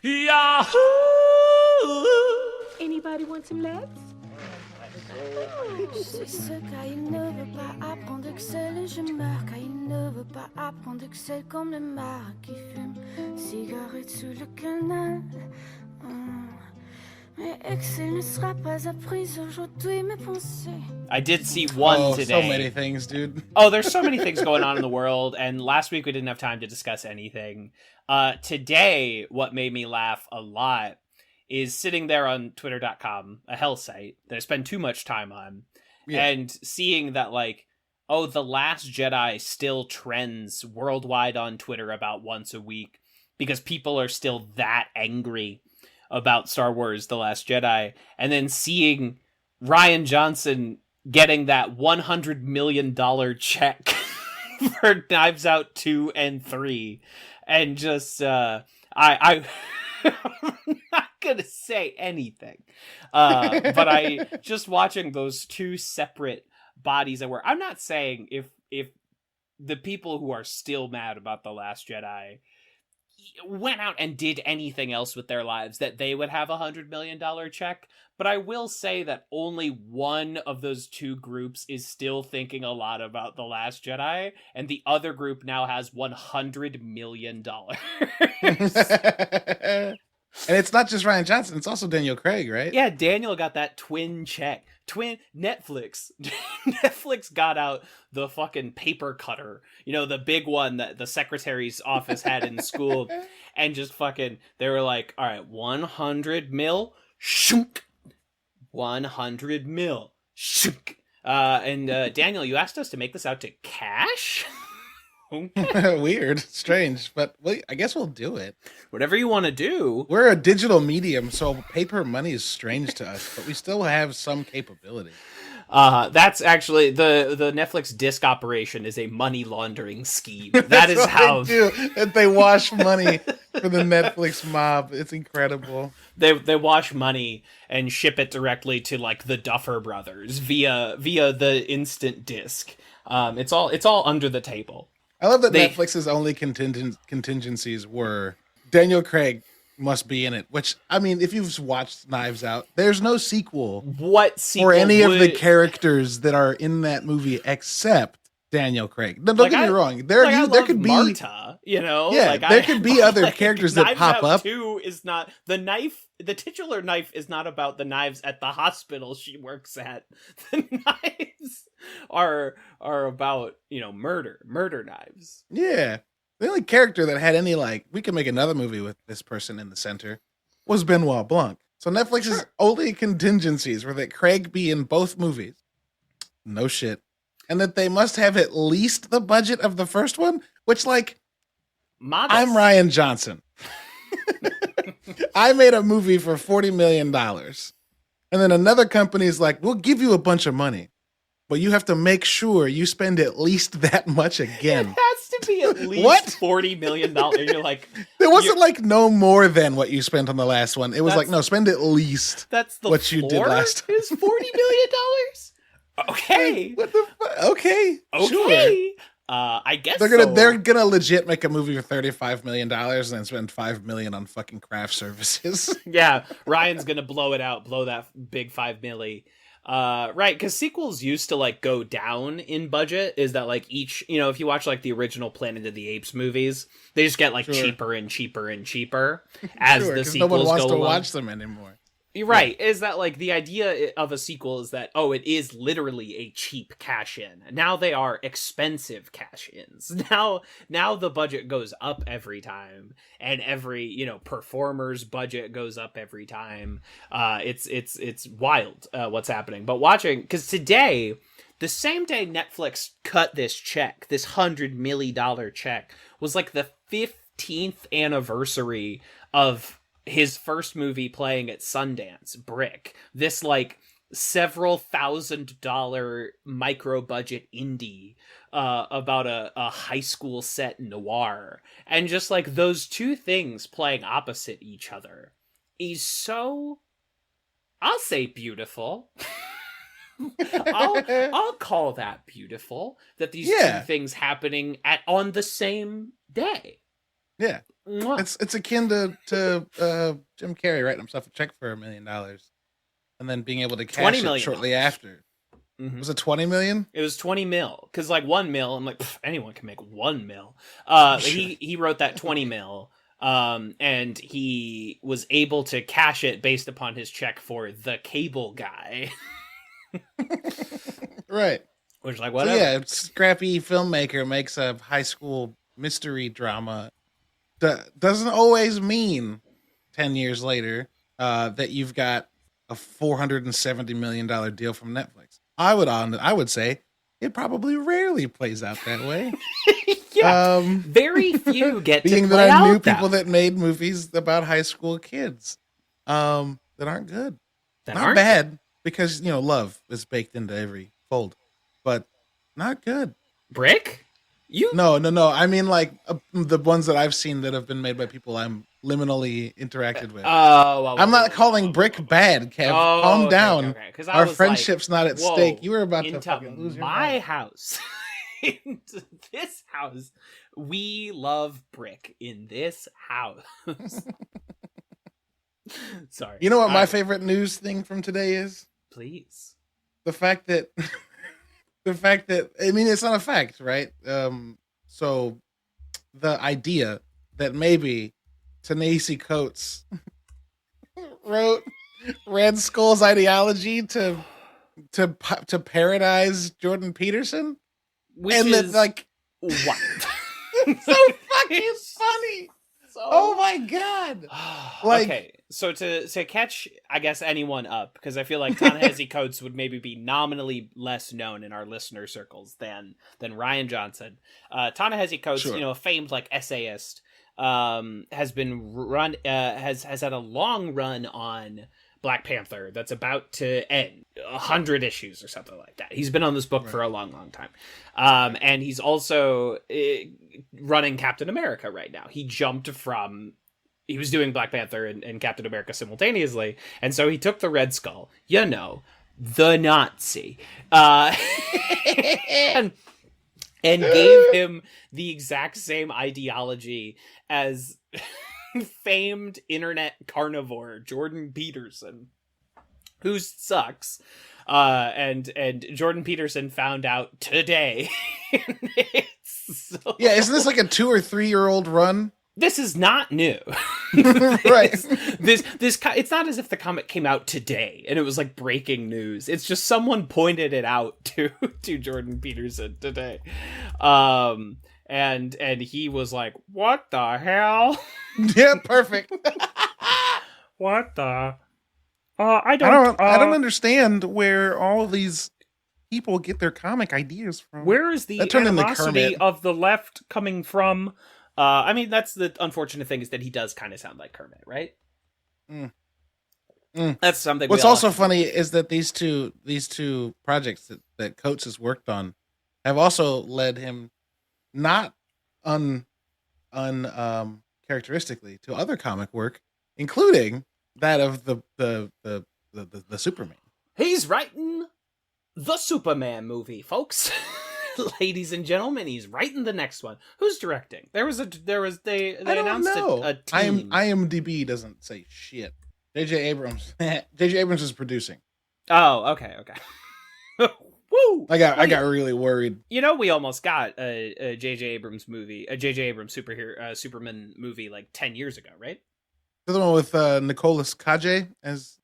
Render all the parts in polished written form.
Yahoo! Anybody want some nuts? C'est ce car il ne veut pas apprendre Excel et je meurs car il ne veut pas apprendre Excel comme le marin qui fume cigarette sous le canal. Mais Excel ne sera pas apprise aujourd'hui mes pensées. I did see one today. So many things, dude. Oh, there's so many things going on in the world, and last week we didn't have time to discuss anything. Today, what made me laugh a lot is sitting there on twitter.com, a hell site that I spend too much time on, and seeing that, like, oh, The Last Jedi still trends worldwide on Twitter about once a week because people are still that angry about Star Wars The Last Jedi, and then seeing Rian Johnson getting that $100 million check for Knives Out 2 and 3, and just I'm not gonna say anything, but I just watching those two separate bodies that were. I'm not saying if the people who are still mad about The Last Jedi went out and did anything else with their lives that they would have $100 million check, but I will say that only one of those two groups is still thinking a lot about The Last Jedi, and the other group now has $100 million. And it's not just Rian Johnson, it's also Daniel Craig, right? Yeah, Daniel got that twin check. Netflix. Netflix got out the fucking paper cutter. You know, the big one that the secretary's office had in school. And just fucking, they were like, all right, 100 mil, shunk. 100 mil, shunk. And Daniel, you asked us to make this out to cash? Weird, strange, but I guess we'll do it. Whatever you want to do. We're a digital medium, so paper money is strange to us, but we still have some capability. That's actually the Netflix disc operation is a money laundering scheme. That is how they do. That they wash money for the Netflix mob. It's incredible. They wash money and ship it directly to like the Duffer Brothers via the instant disc. It's all under the table. I love that Netflix's only contingencies were Daniel Craig must be in it, which, I mean, if you've watched Knives Out, there's no sequel. What sequel? For any of the characters that are in that movie except Daniel Craig. No, don't get me wrong. There could be Marta, you know? Yeah, there could be other characters that pop up. 2 is not the knife. The titular knife is not about the knives at the hospital she works at. The knives are about, you know, murder knives. Yeah. The only character that had any, like, we can make another movie with this person in the center was Benoit Blanc. So Netflix's only contingencies were that Craig be in both movies. No shit. And that they must have at least the budget of the first one, which, like, modest. I'm Rian Johnson. I made a movie for $40 million. And then another company's like, we'll give you a bunch of money, but you have to make sure you spend at least that much again. It has to be at least $40 million. You're like, there wasn't like no more than what you spent on the last one. It was like, no, spend at least what you did last time. Is $40 million? Okay. What the fuck? Okay. Sure. I guess they're gonna legit make a movie for $35 million and then spend $5 million on fucking craft services. Yeah, Ryan's gonna blow that big $5 million. Right, because sequels used to like go down in budget. Is that like each, you know, if you watch like the original Planet of the Apes movies, they just get like cheaper and cheaper and cheaper as the sequels go along. No one wants to watch them anymore. You're right. Is that like the idea of a sequel is that, oh, it is literally a cheap cash in. Now they are expensive cash ins. Now the budget goes up every time, and every, you know, performer's budget goes up every time. It's wild what's happening. But watching, because today, the same day Netflix cut this check, this $100 million check, was like the 15th anniversary of his first movie playing at Sundance, Brick. This like several $1,000 micro budget indie about a high school set noir. And just like those two things playing opposite each other is so, I'll say beautiful. I'll call that beautiful, that these two things happening on the same day. Yeah. Mwah. It's akin to Jim Carrey writing himself a check for $1 million and then being able to 20 cash it million shortly dollars. after. Was it 20 million? It was 20 mil, because like 1 mil, I'm like, anyone can make 1 mil. He wrote that 20 mil, and he was able to cash it based upon his check for The Cable Guy. Right. Which, like, So whatever. yeah, scrappy filmmaker makes a high school mystery drama. Doesn't always mean 10 years later that you've got a $470 million deal from Netflix. I would say it probably rarely plays out that way. Yeah, very few get to being play that I knew out people that that made movies about high school kids that aren't good. that Not aren't bad, because love is baked into every fold, but not good. Brick. You No. I mean, like the ones that I've seen that have been made by people I'm liminally interacted with. I'm not calling Brick bad, Kev. Calm down. Because Our friendship's not at stake. You were about to into fucking lose your my mind. house. Into this house. We love Brick in this house. Sorry. You know what my favorite news thing from today is? Please. The fact that I mean, it's not a fact, right? So the idea that maybe Ta-Nehisi Coates wrote Red Skull's ideology to parodize Jordan Peterson, Which and is that, like, what? it's so fucking funny. Oh my god! Like, okay, so to catch, I guess, anyone up, because I feel like Ta-Nehisi Coates would maybe be nominally less known in our listener circles than Ryan Johnson. Ta-Nehisi Coates, Sure. a famed like essayist, has had a long run on Black Panther that's about to end, 100 issues or something like that. He's been on this book for a long, long time. And he's also running Captain America right now. He was doing Black Panther and Captain America simultaneously, and so he took the Red Skull, the Nazi, and gave him the exact same ideology as famed internet carnivore Jordan Peterson, who sucks. And Jordan Peterson found out today. yeah, isn't this like a 2 or 3 year old run? This is not new. Right. This it's not as if the comic came out today and it was like breaking news. It's just someone pointed it out to Jordan Peterson today. And he was like, "What the hell?" Yeah, perfect. What the? I don't understand where all of these people get their comic ideas from. Where is the That turned into animosity Kermit. of the left coming from? I mean, that's the unfortunate thing, is that he does kind of sound like Kermit, right? That's something. What's also funny is that these two projects that Coates has worked on have also led him not characteristically to other comic work, including that of the Superman. He's writing the Superman movie, folks. Ladies and gentlemen, he's writing the next one. Who's directing? They announced a team. IMDb doesn't say shit. J.J. Abrams. J.J. Abrams is producing. Oh, okay. Woo! I got really worried. We almost got a J.J. Abrams movie, a J.J. Abrams Superman movie like 10 years ago, right? The one with Nicolas Cage as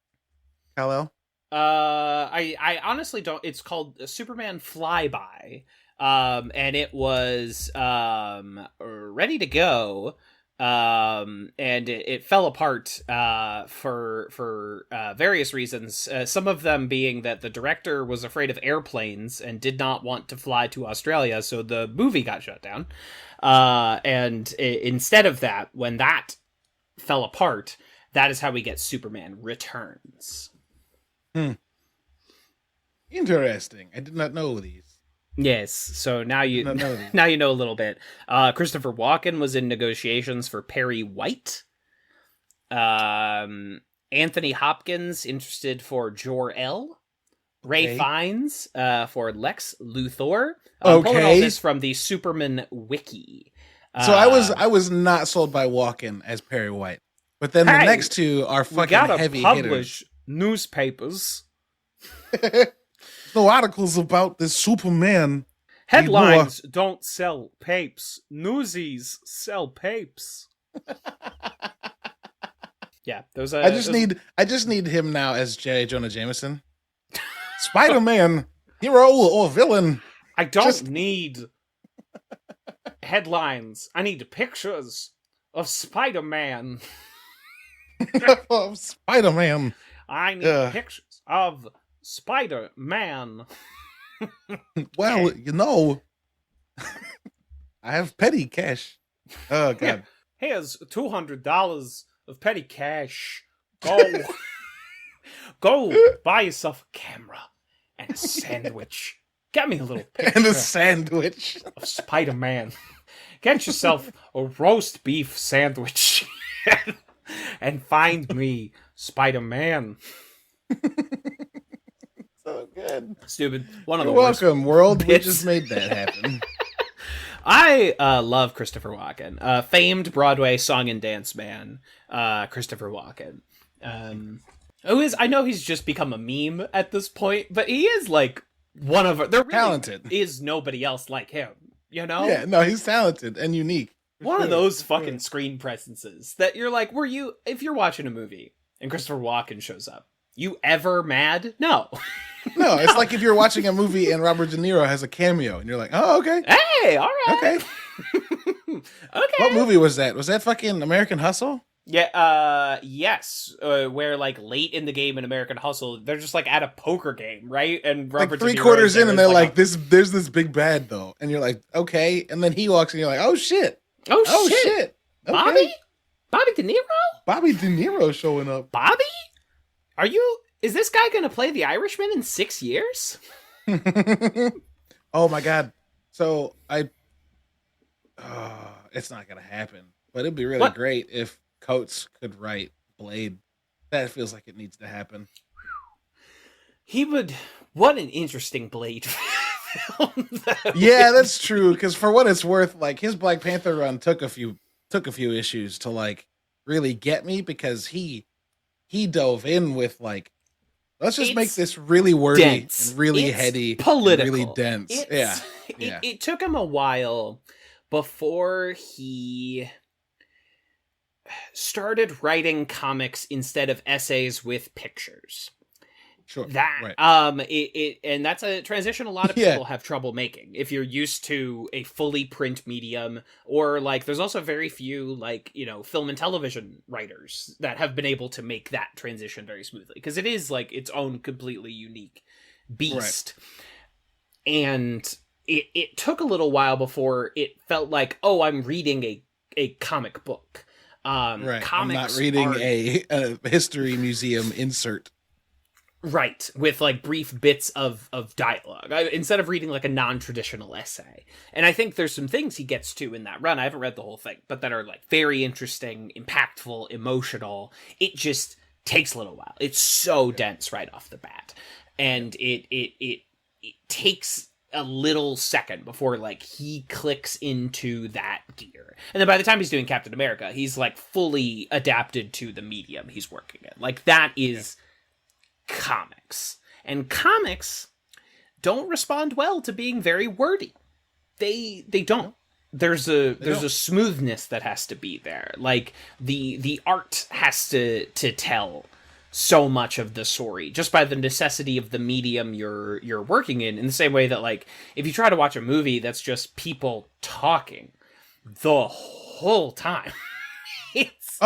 Kal-El. I honestly don't. It's called Superman Flyby, and it was ready to go, and it fell apart for various reasons. Some of them being that the director was afraid of airplanes and did not want to fly to Australia, so the movie got shut down. And instead of that, when that fell apart, that is how we get Superman Returns. Interesting. I did not know these. Yes, so now you know a little bit. Christopher Walken was in negotiations for Perry White. Anthony Hopkins interested for Jor-El. Ray Fiennes for Lex Luthor. I'm pulling all this from the Superman wiki. So I was not sold by Walken as Perry White, but then the next two are fucking heavy hitters. Newspapers. No articles about this Superman. Headlines don't sell papes. Newsies sell papes. Yeah, those. I just need him now as J. Jonah Jameson. Spider-Man, hero or villain? I don't need headlines. I need pictures of Spider-Man. Of Spider-Man. I need pictures of Spider-Man. Well, you know, I have petty cash. Oh, God. Here's $200 of petty cash. Go buy yourself a camera and a sandwich. Get me a little picture. And a sandwich. Of Spider-Man. Get yourself a roast beef sandwich. And find me Spider-Man. So good. Stupid. One of You're the worst welcome, world. bits. We just made that happen. I love Christopher Walken. Famed Broadway song and dance man, Christopher Walken. I know he's just become a meme at this point, but he is like one of there really talented. Is nobody else like him, you know? Yeah, no, he's talented and unique. One of those fucking screen presences that you're like, if you're watching a movie and Christopher Walken shows up, you ever mad? No. No, it's like if you're watching a movie and Robert De Niro has a cameo and you're like, oh, okay. Hey, all right. Okay. Okay. What movie was that? Was that fucking American Hustle? Yeah, yes. Where like late in the game in American Hustle, they're just like at a poker game, right? And Robert like De Niro 3/4 in and they're like, there's this big bad though. And you're like, okay. And then he walks and you're like, oh shit. Oh shit. Okay. Bobby De Niro? Bobby De Niro showing up. Bobby? Is this guy gonna play the Irishman in 6 years? Oh my God. So it's not gonna happen. But it'd be really great if Coates could write Blade. That feels like it needs to happen. What an interesting Blade film. Yeah, that's true. Because for what it's worth, like his Black Panther run took a few issues to like really get me because he dove in with like, let's just make this really wordy and really heady, political, and really dense. It took him a while before he started writing comics instead of essays with pictures. Sure. And that's a transition a lot of people have trouble making. If you're used to a fully print medium, or like there's also very few like, film and television writers that have been able to make that transition very smoothly because it is like its own completely unique beast. Right. And it took a little while before it felt like, oh, I'm reading a comic book. Right. I'm not reading a history museum insert. Right, with like brief bits of dialogue instead of reading like a non-traditional essay. And I think there's some things he gets to in that run. I haven't read the whole thing, but that are like very interesting, impactful, emotional. It just takes a little while. It's so dense right off the bat, and it takes a little second before like he clicks into that gear. And then by the time he's doing Captain America, he's like fully adapted to the medium he's working in. Like that is comics. And comics don't respond well to being very wordy. They don't. There's a smoothness that has to be there. Like the art has to tell so much of the story just by the necessity of the medium you're working in the same way that like if you try to watch a movie that's just people talking the whole time it's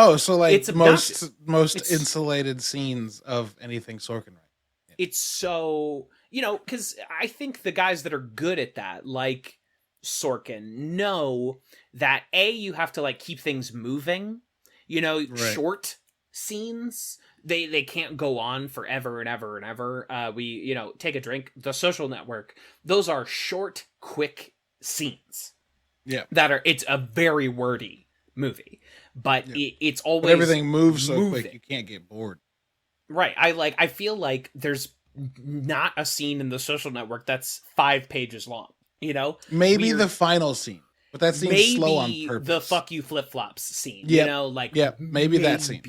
most insulated scenes of anything Sorkin writes. Yeah. It's so because I think the guys that are good at that like Sorkin know that you have to like keep things moving, right. Short scenes they can't go on forever and ever and ever. We Take a Drink, The Social Network, those are short quick scenes it's a very wordy movie, but it's always but everything moves so quick you can't get bored. Right. I feel like there's not a scene in The Social Network that's 5 pages long. Maybe the final scene. But that seems slow on purpose. The fuck you flip flops scene, yep. you know, like maybe that scene.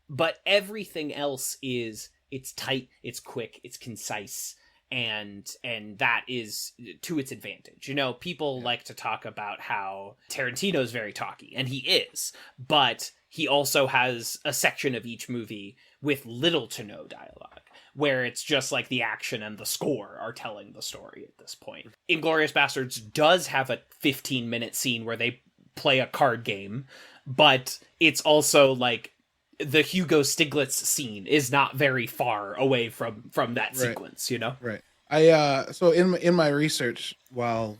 But everything else is it's tight, it's quick, it's concise, and that is to its advantage. You know, people like to talk about how Tarantino's very talky, and he is, but he also has a section of each movie with little to no dialogue, where it's just like the action and the score are telling the story at this point. Inglourious Basterds does have a 15-minute scene where they play a card game, but it's also like the Hugo Stiglitz scene is not very far away from that sequence, you know? Right. So in my research while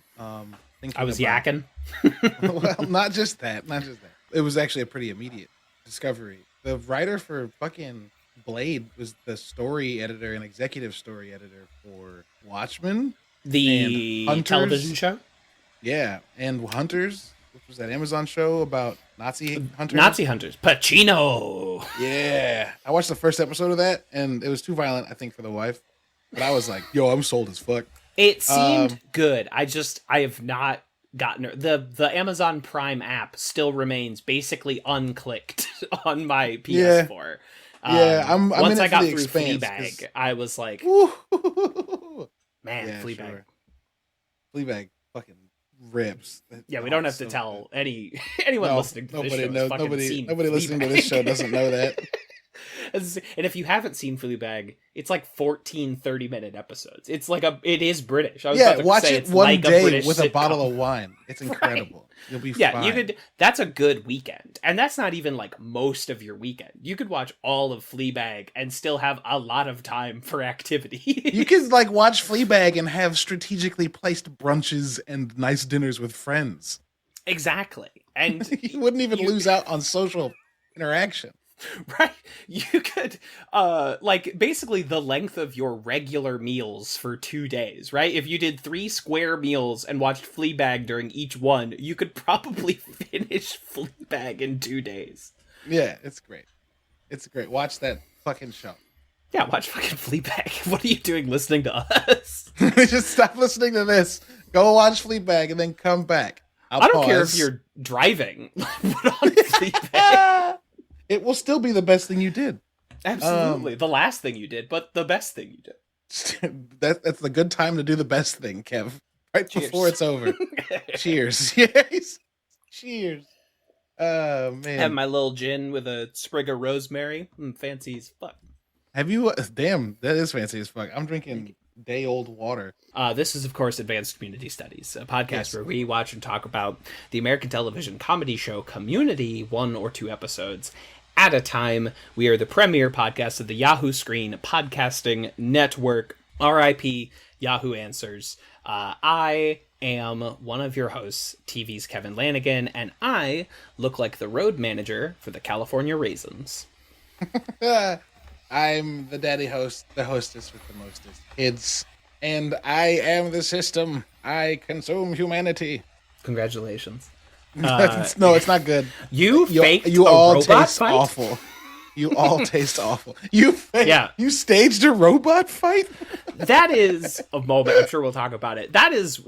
thinking I was about, yakking. Well, not just that. It was actually a pretty immediate discovery. The writer for fucking Blade was the story editor and executive story editor for Watchmen, the television show. Yeah, and Hunters, which was that Amazon show about Nazi hunters. Pacino. Yeah, I watched the first episode of that, and it was too violent, I think, for the wife. But I was like, "Yo, I'm sold as fuck." It seemed good. I have not gotten the Amazon Prime app still remains basically unclicked on my PS4. I'm once in I got the through Expanse, Fleabag, I was like, man, Fleabag. Sure. Fleabag fucking rips. Yeah, we don't have to tell anyone listening to this show. Nobody listening to this show doesn't know that. And if you haven't seen Fleabag, it's like 14 30-minute episodes. It is British. Watch it one like day with a bottle of wine. It's incredible. Right. You'll be fine. That's a good weekend. And that's not even like most of your weekend. You could watch all of Fleabag and still have a lot of time for activity. You could like watch Fleabag and have strategically placed brunches and nice dinners with friends. Exactly. And you wouldn't even lose out on social interaction. Right, you could basically the length of your regular meals for 2 days, right? If you did 3 square meals and watched Fleabag during each one, you could probably finish Fleabag in 2 days. Yeah, it's great. Watch that fucking show. Yeah, watch fucking Fleabag. What are you doing listening to us? Just stop listening to this. Go watch Fleabag and then come back. I don't care if you're driving. Put on Fleabag. It will still be the best thing you did. Absolutely. The last thing you did, but the best thing you did. That's the good time to do the best thing, Kev. Right Cheers. Before it's over. Cheers. Yes. Cheers. Oh, man. Have my little gin with a sprig of rosemary. Fancy as fuck. Have you... Damn, that is fancy as fuck. I'm drinking day-old water. This is, of course, Advanced Community Studies, a podcast where we watch and talk about the American television comedy show Community, 1 or 2 episodes at a time. We are the premier podcast of the Yahoo Screen Podcasting Network. RIP Yahoo Answers. I am one of your hosts, TV's Kevin Lanigan, and I look like the road manager for the California Raisins. I'm the daddy host, the hostess with the mostest kids, and I am the system. I consume humanity. Congratulations. No, it's not good. You faked you a all robot taste fight? awful. You all taste awful. You staged a robot fight? That is a moment. I'm sure we'll talk about it. That is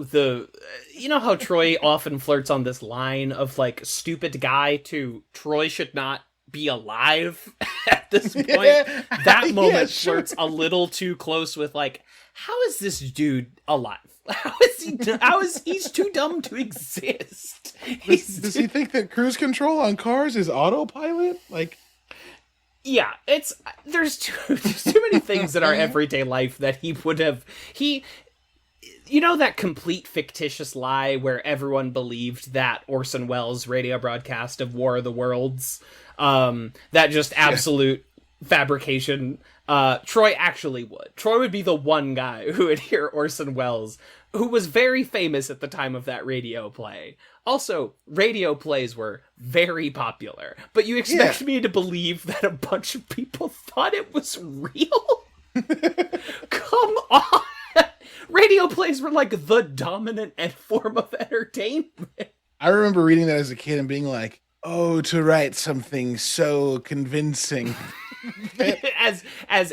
you know how Troy often flirts on this line of like stupid guy to Troy should not be alive at this point. Yeah. That moment flirts a little too close with like, how is this dude alive? How is he's too dumb to exist? Does he think that cruise control on cars is autopilot? Like, yeah, there's too many things in our everyday life that he would have. You know that complete fictitious lie where everyone believed that Orson Welles' radio broadcast of War of the Worlds, that just absolute fabrication. Troy actually would. Troy would be the one guy who would hear Orson Welles, who was very famous at the time of that radio play. Also, radio plays were very popular, but you expect me to believe that a bunch of people thought it was real? Come on! Radio plays were like the dominant form of entertainment. I remember reading that as a kid and being like, oh, to write something so convincing. as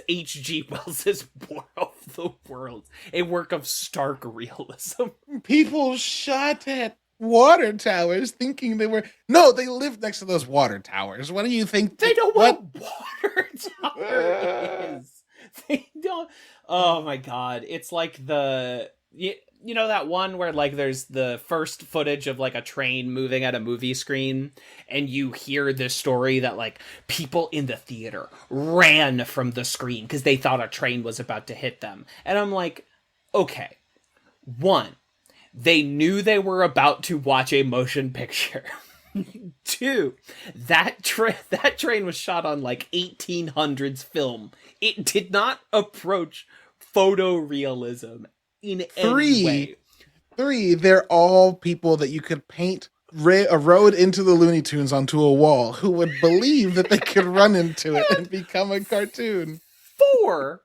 H.G. Wells' War of the Worlds, a work of stark realism. People shot at water towers thinking they were. No, they lived next to those water towers. What do you think? They know what a water tower is. They don't. Oh my god! It's like you know that one where like there's the first footage of like a train moving at a movie screen, and you hear this story that like people in the theater ran from the screen because they thought a train was about to hit them. And I'm like, okay, one, they knew they were about to watch a motion picture. Two, that train was shot on like 1800s film. It did not approach photorealism in any way. Three, they're all people that you could paint a road into the Looney Tunes onto a wall who would believe that they could run into it and become a cartoon. Four,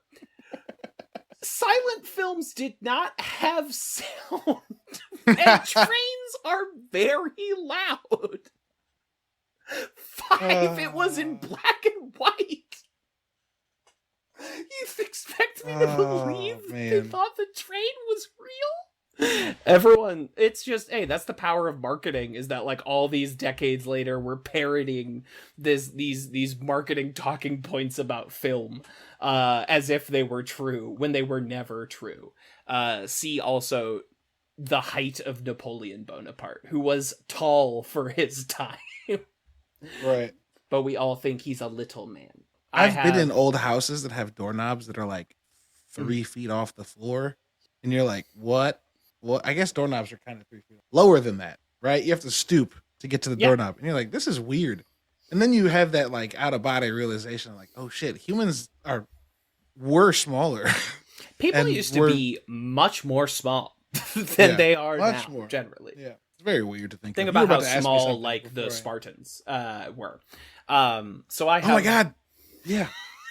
silent films did not have sound. And trains are very loud. Five, it was in black and white. You expect me to believe that they thought the train was real? Everyone, it's just, hey, that's the power of marketing, is that like all these decades later we're parodying these marketing talking points about film as if they were true when they were never true. See also the height of Napoleon Bonaparte, who was tall for his time. Right. But we all think he's a little man. I've been in old houses that have doorknobs that are like 3 feet off the floor. And you're like, what? Well, I guess doorknobs are kind of 3 feet lower than that, right? You have to stoop to get to the doorknob. And you're like, this is weird. And then you have that like out of body realization, like, oh shit, humans were smaller. People used to be much more small than they are now, more. Generally. Yeah. It's very weird to think about how small like the Spartans were. So I have, oh my god. Yeah.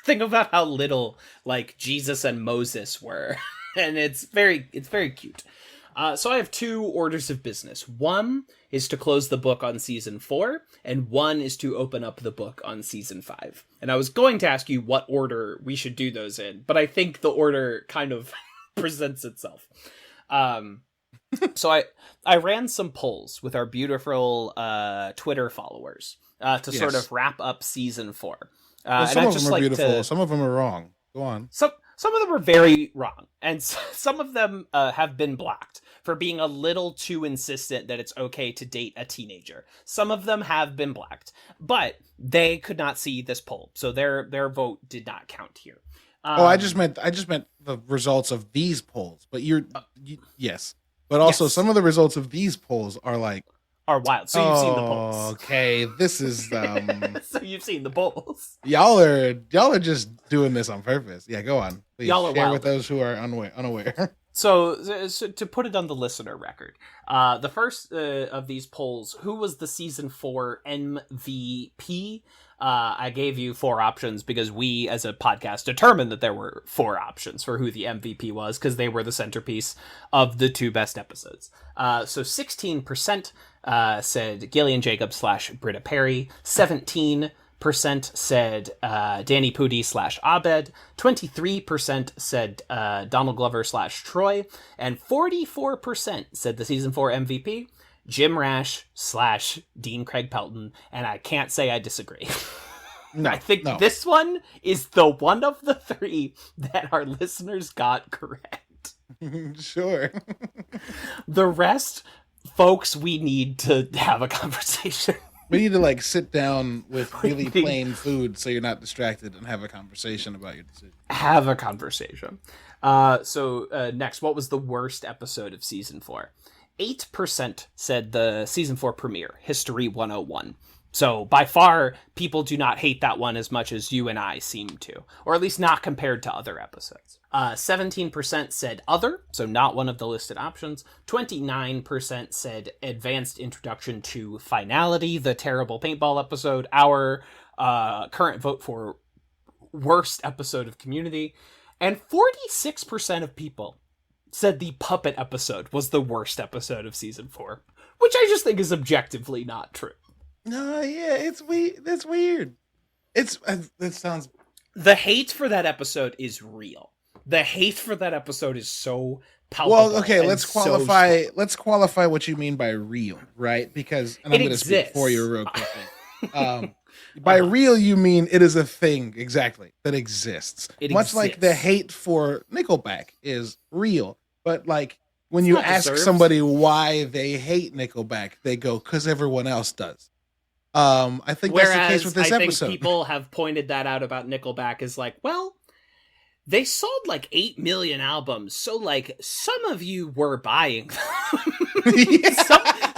Think about how little like Jesus and Moses were. And it's very cute. So I have 2 orders of business. One is to close the book on season 4, and one is to open up the book on season 5. And I was going to ask you what order we should do those in, but I think the order kind of presents itself. So I ran some polls with our beautiful Twitter followers to sort of wrap up season 4. Well, some of them are beautiful. Some of them are wrong. Go on. Some of them are very wrong, and some of them have been blocked for being a little too insistent that it's okay to date a teenager. Some of them have been blocked, but they could not see this poll, so their vote did not count here. I just meant the results of these polls. But yes, but also some of the results of these polls are wild. So you've seen the polls. Okay, this is so you've seen the polls. Y'all are just doing this on purpose. Yeah, go on. Please y'all are share wild. With those who are unaware. So to put it on the listener record, the first of these polls, who was the season 4 MVP? I gave you 4 options because we, as a podcast, determined that there were 4 options for who the MVP was because they were the centerpiece of the 2 best episodes. So 16% said Gillian Jacobs / Britta Perry, 17% said Danny Pudi / Abed, 23% said Donald Glover / Troy, and 44% said the season 4 MVP, Jim Rash / Dean Craig Pelton, and I can't say I disagree. No, I think this one is the one of the 3 that our listeners got correct. Sure. The rest, folks, we need to have a conversation. We need to sit down with really plain food so you're not distracted and have a conversation about your decision. Have a conversation. So next, what was the worst episode of season 4? 8% said the season 4 premiere, History 101. So by far, people do not hate that one as much as you and I seem to, or at least not compared to other episodes. 17% said other, so not one of the listed options. 29% said advanced introduction to finality, the terrible paintball episode. Our current vote for worst episode of Community. And 46% of people said the puppet episode was the worst episode of season 4, which I just think is objectively not true. No, yeah, it's weird. That's weird. That sounds. The hate for that episode is real. The hate for that episode is so palpable. Well, okay, and let's so qualify. strong. Let's qualify what you mean by real, right? Because, and I'm It going to speak for you exists. real quickly. By real, you mean it is a thing, exactly, that exists. It Much like the exists. hate for Nickelback is real, but like when It's you not ask deserved. somebody why they hate Nickelback, they go, "Because everyone else does." I think that's the case with this I think episode. people have pointed that out about Nickelback is like, well, they sold like 8 million albums, so like some of you were buying them. Yeah.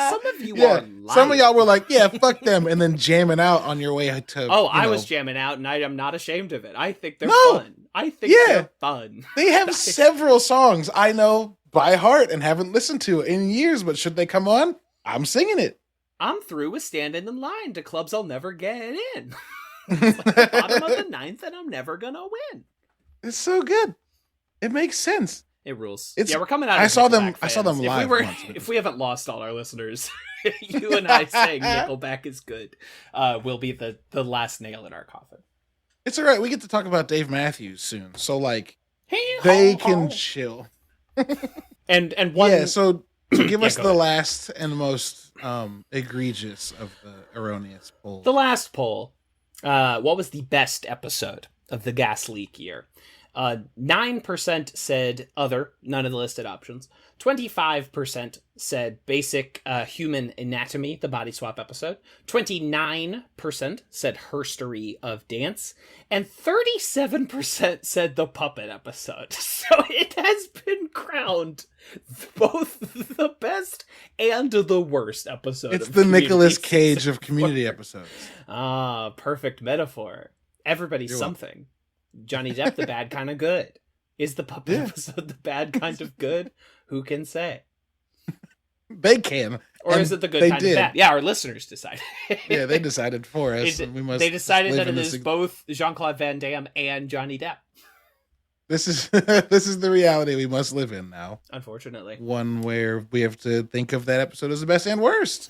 some of you are lying. Some of y'all were like, "Yeah, fuck them," and then jamming out on your way to. Oh, I was jamming out, and I am not ashamed of it. I think they're No. fun. I think they're fun. They have several songs I know by heart and haven't listened to in years, but should they come on, I'm singing it. I'm through with standing in line to clubs I'll never get in. It's like the bottom of the ninth, and I'm never gonna win. It's so good. It makes sense. It rules. It's- Yeah, we're coming out. I as saw them- Nickelback I saw them fans. live once. If we haven't lost all our listeners, you and I saying Nickelback is good will be the last nail in our coffin. It's all right. We get to talk about Dave Matthews soon, so like Hey, they ho, can ho. chill. and one. Yeah. So give Yeah, us go the ahead. last and most egregious of the erroneous polls. The last poll. What was the best episode of the gas leak year? 9% said other, none of the listed options. 25% said basic human anatomy, the body swap episode. 29% said herstory of dance. And 37% said the puppet episode. So it has been crowned both the best and the worst episode. It's of the Community Nicolas Cage season of community 4. episodes. Ah, perfect metaphor. Everybody's You're welcome. something. Johnny Depp, the bad kind of good. Is the puppet Yeah. episode the bad kind of good? Who can say? They can. Or And is it the good they kind did. of bad? Yeah, our listeners decide. Yeah, they decided for us. Is it- And we must they decided live that in it this is both Jean-Claude Van Damme and Johnny Depp, This is this is the reality we must live in now. unfortunately. One where we have to think of that episode as the best and worst.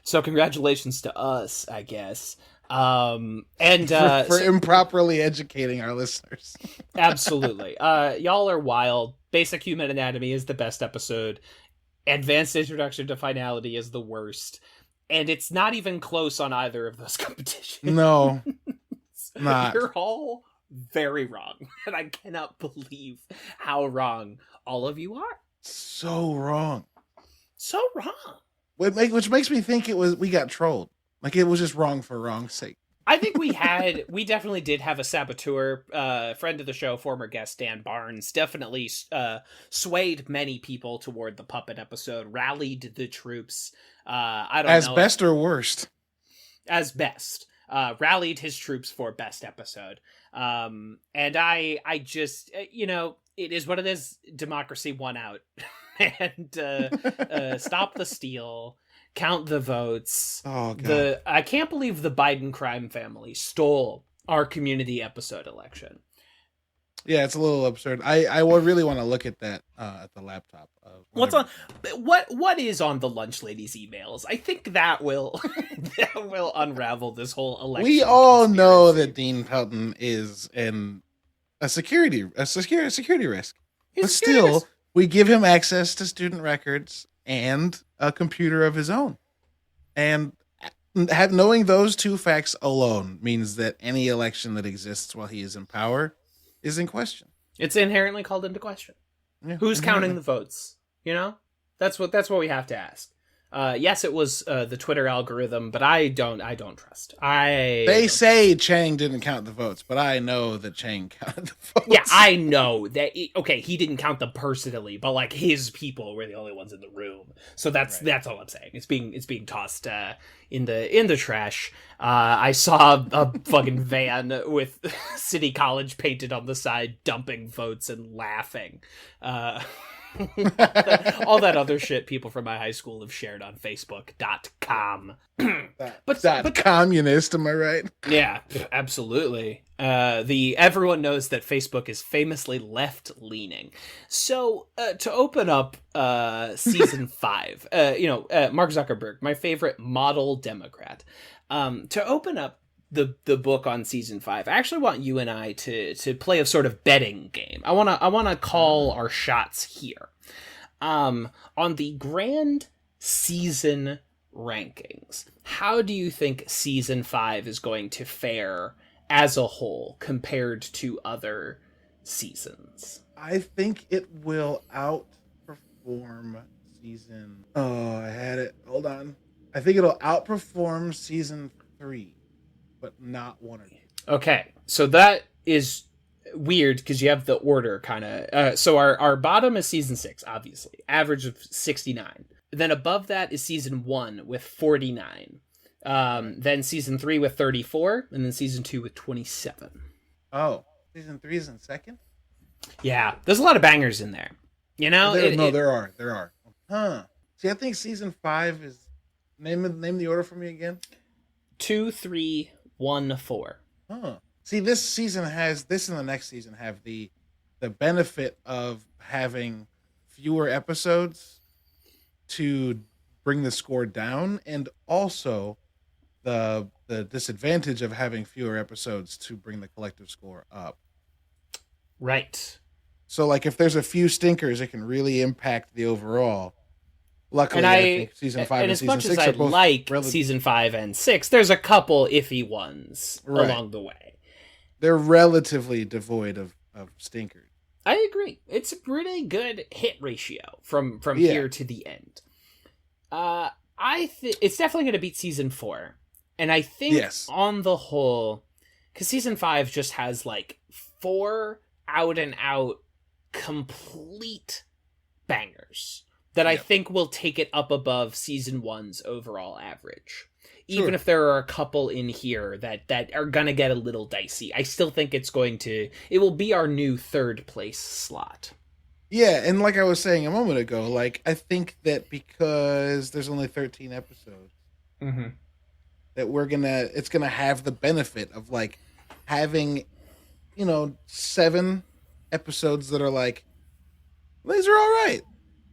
So congratulations to us, I guess. And For so- improperly educating our listeners. absolutely. Y'all are wild. Basic Human Anatomy is the best episode. Advanced Introduction to Finality is the worst. And it's not even close on either of those competitions. No, not. You're all very wrong. And I cannot believe how wrong all of you are. So wrong. So wrong. Which makes me think we got trolled. Like it was just wrong for wrong's sake. I think we definitely did have a saboteur. Friend of the show, former guest Dan Barnes, definitely swayed many people toward the puppet episode, rallied the troops. I don't As know. best or worst. As best. Rallied his troops for best episode. And I just, it is what it is. Democracy won out. And stop the steal. Count the votes. Oh god. I can't believe the Biden crime family stole our community episode election. Yeah, it's a little absurd. I would really want to look at that at the laptop. What's on? What is on the lunch ladies' emails? I think that will unravel this whole election. We all know conspiracy. that Dean Pelton is a security risk. He's But a security still, risk. we give him access to student records and a computer of his own. And knowing those two facts alone means that any election that exists while he is in power is in question. It's inherently called into question. Yeah, Who's counting inherently. the votes? That's what we have to ask. Yes, it was the Twitter algorithm, but I don't trust. They say Chang didn't count the votes, but I know that Chang counted the votes. Yeah, I know that. He didn't count them personally, but like his people were the only ones in the room. So that's all I'm saying. It's being tossed in the trash. I saw a fucking van with City College painted on the side, dumping votes and laughing. All that other shit people from my high school have shared on Facebook.com. But communist, am I right? Yeah, absolutely. Everyone knows that Facebook is famously left-leaning. So to open up season 5, Mark Zuckerberg, my favorite model Democrat, to open up the book on season 5, I actually want you and I to play a sort of betting game. I wanna call our shots here. On the grand season rankings, how do you think season 5 is going to fare as a whole compared to other seasons? I think it will outperform season. Oh, I had it. Hold on. I think it'll outperform season 3, but not 1 or 2. Okay, so that is weird because you have the order kind of. So our bottom is season 6, obviously, average of 69. Then above that is season 1 with 49. Then season 3 with 34, and then season 2 with 27. Oh, season 3 is in second? Yeah, there's a lot of bangers in there. You know, there are. Huh? See, I think season 5 is name the order for me again. 2, 3, 1, 4. Huh? See, this season has this, and the next season have the benefit of having fewer episodes to bring the score down, and also the disadvantage of having fewer episodes to bring the collective score up. Right. So, like, if there's a few stinkers, it can really impact the overall. Luckily, and I think season 5 and as season much 6 as are I both like season 5 and 6, there's a couple iffy ones along the way. They're relatively devoid of stinkers. I agree. It's a pretty good hit ratio from here to the end. I think it's definitely going to beat season 4. And I think on the whole, because season 5 just has like 4 out and out complete bangers that I think will take it up above season 1's overall average. Even if there are a couple in here that are going to get a little dicey, I still think it will be our new 3rd place slot. Yeah, and like I was saying a moment ago, like, I think that because there's only 13 episodes, that it's gonna have the benefit of, like, having, 7 episodes that are like, these are all right,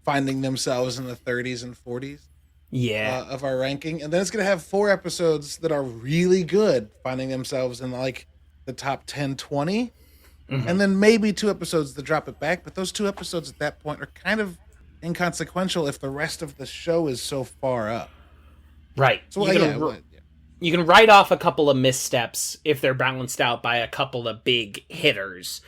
finding themselves in the 30s and 40s. Of our ranking, and then it's gonna have 4 episodes that are really good, finding themselves in like the top 10, 20, and then maybe 2 episodes that drop it back. But those 2 episodes at that point are kind of inconsequential if the rest of the show is so far up. Right. So you can write off a couple of missteps if they're balanced out by a couple of big hitters,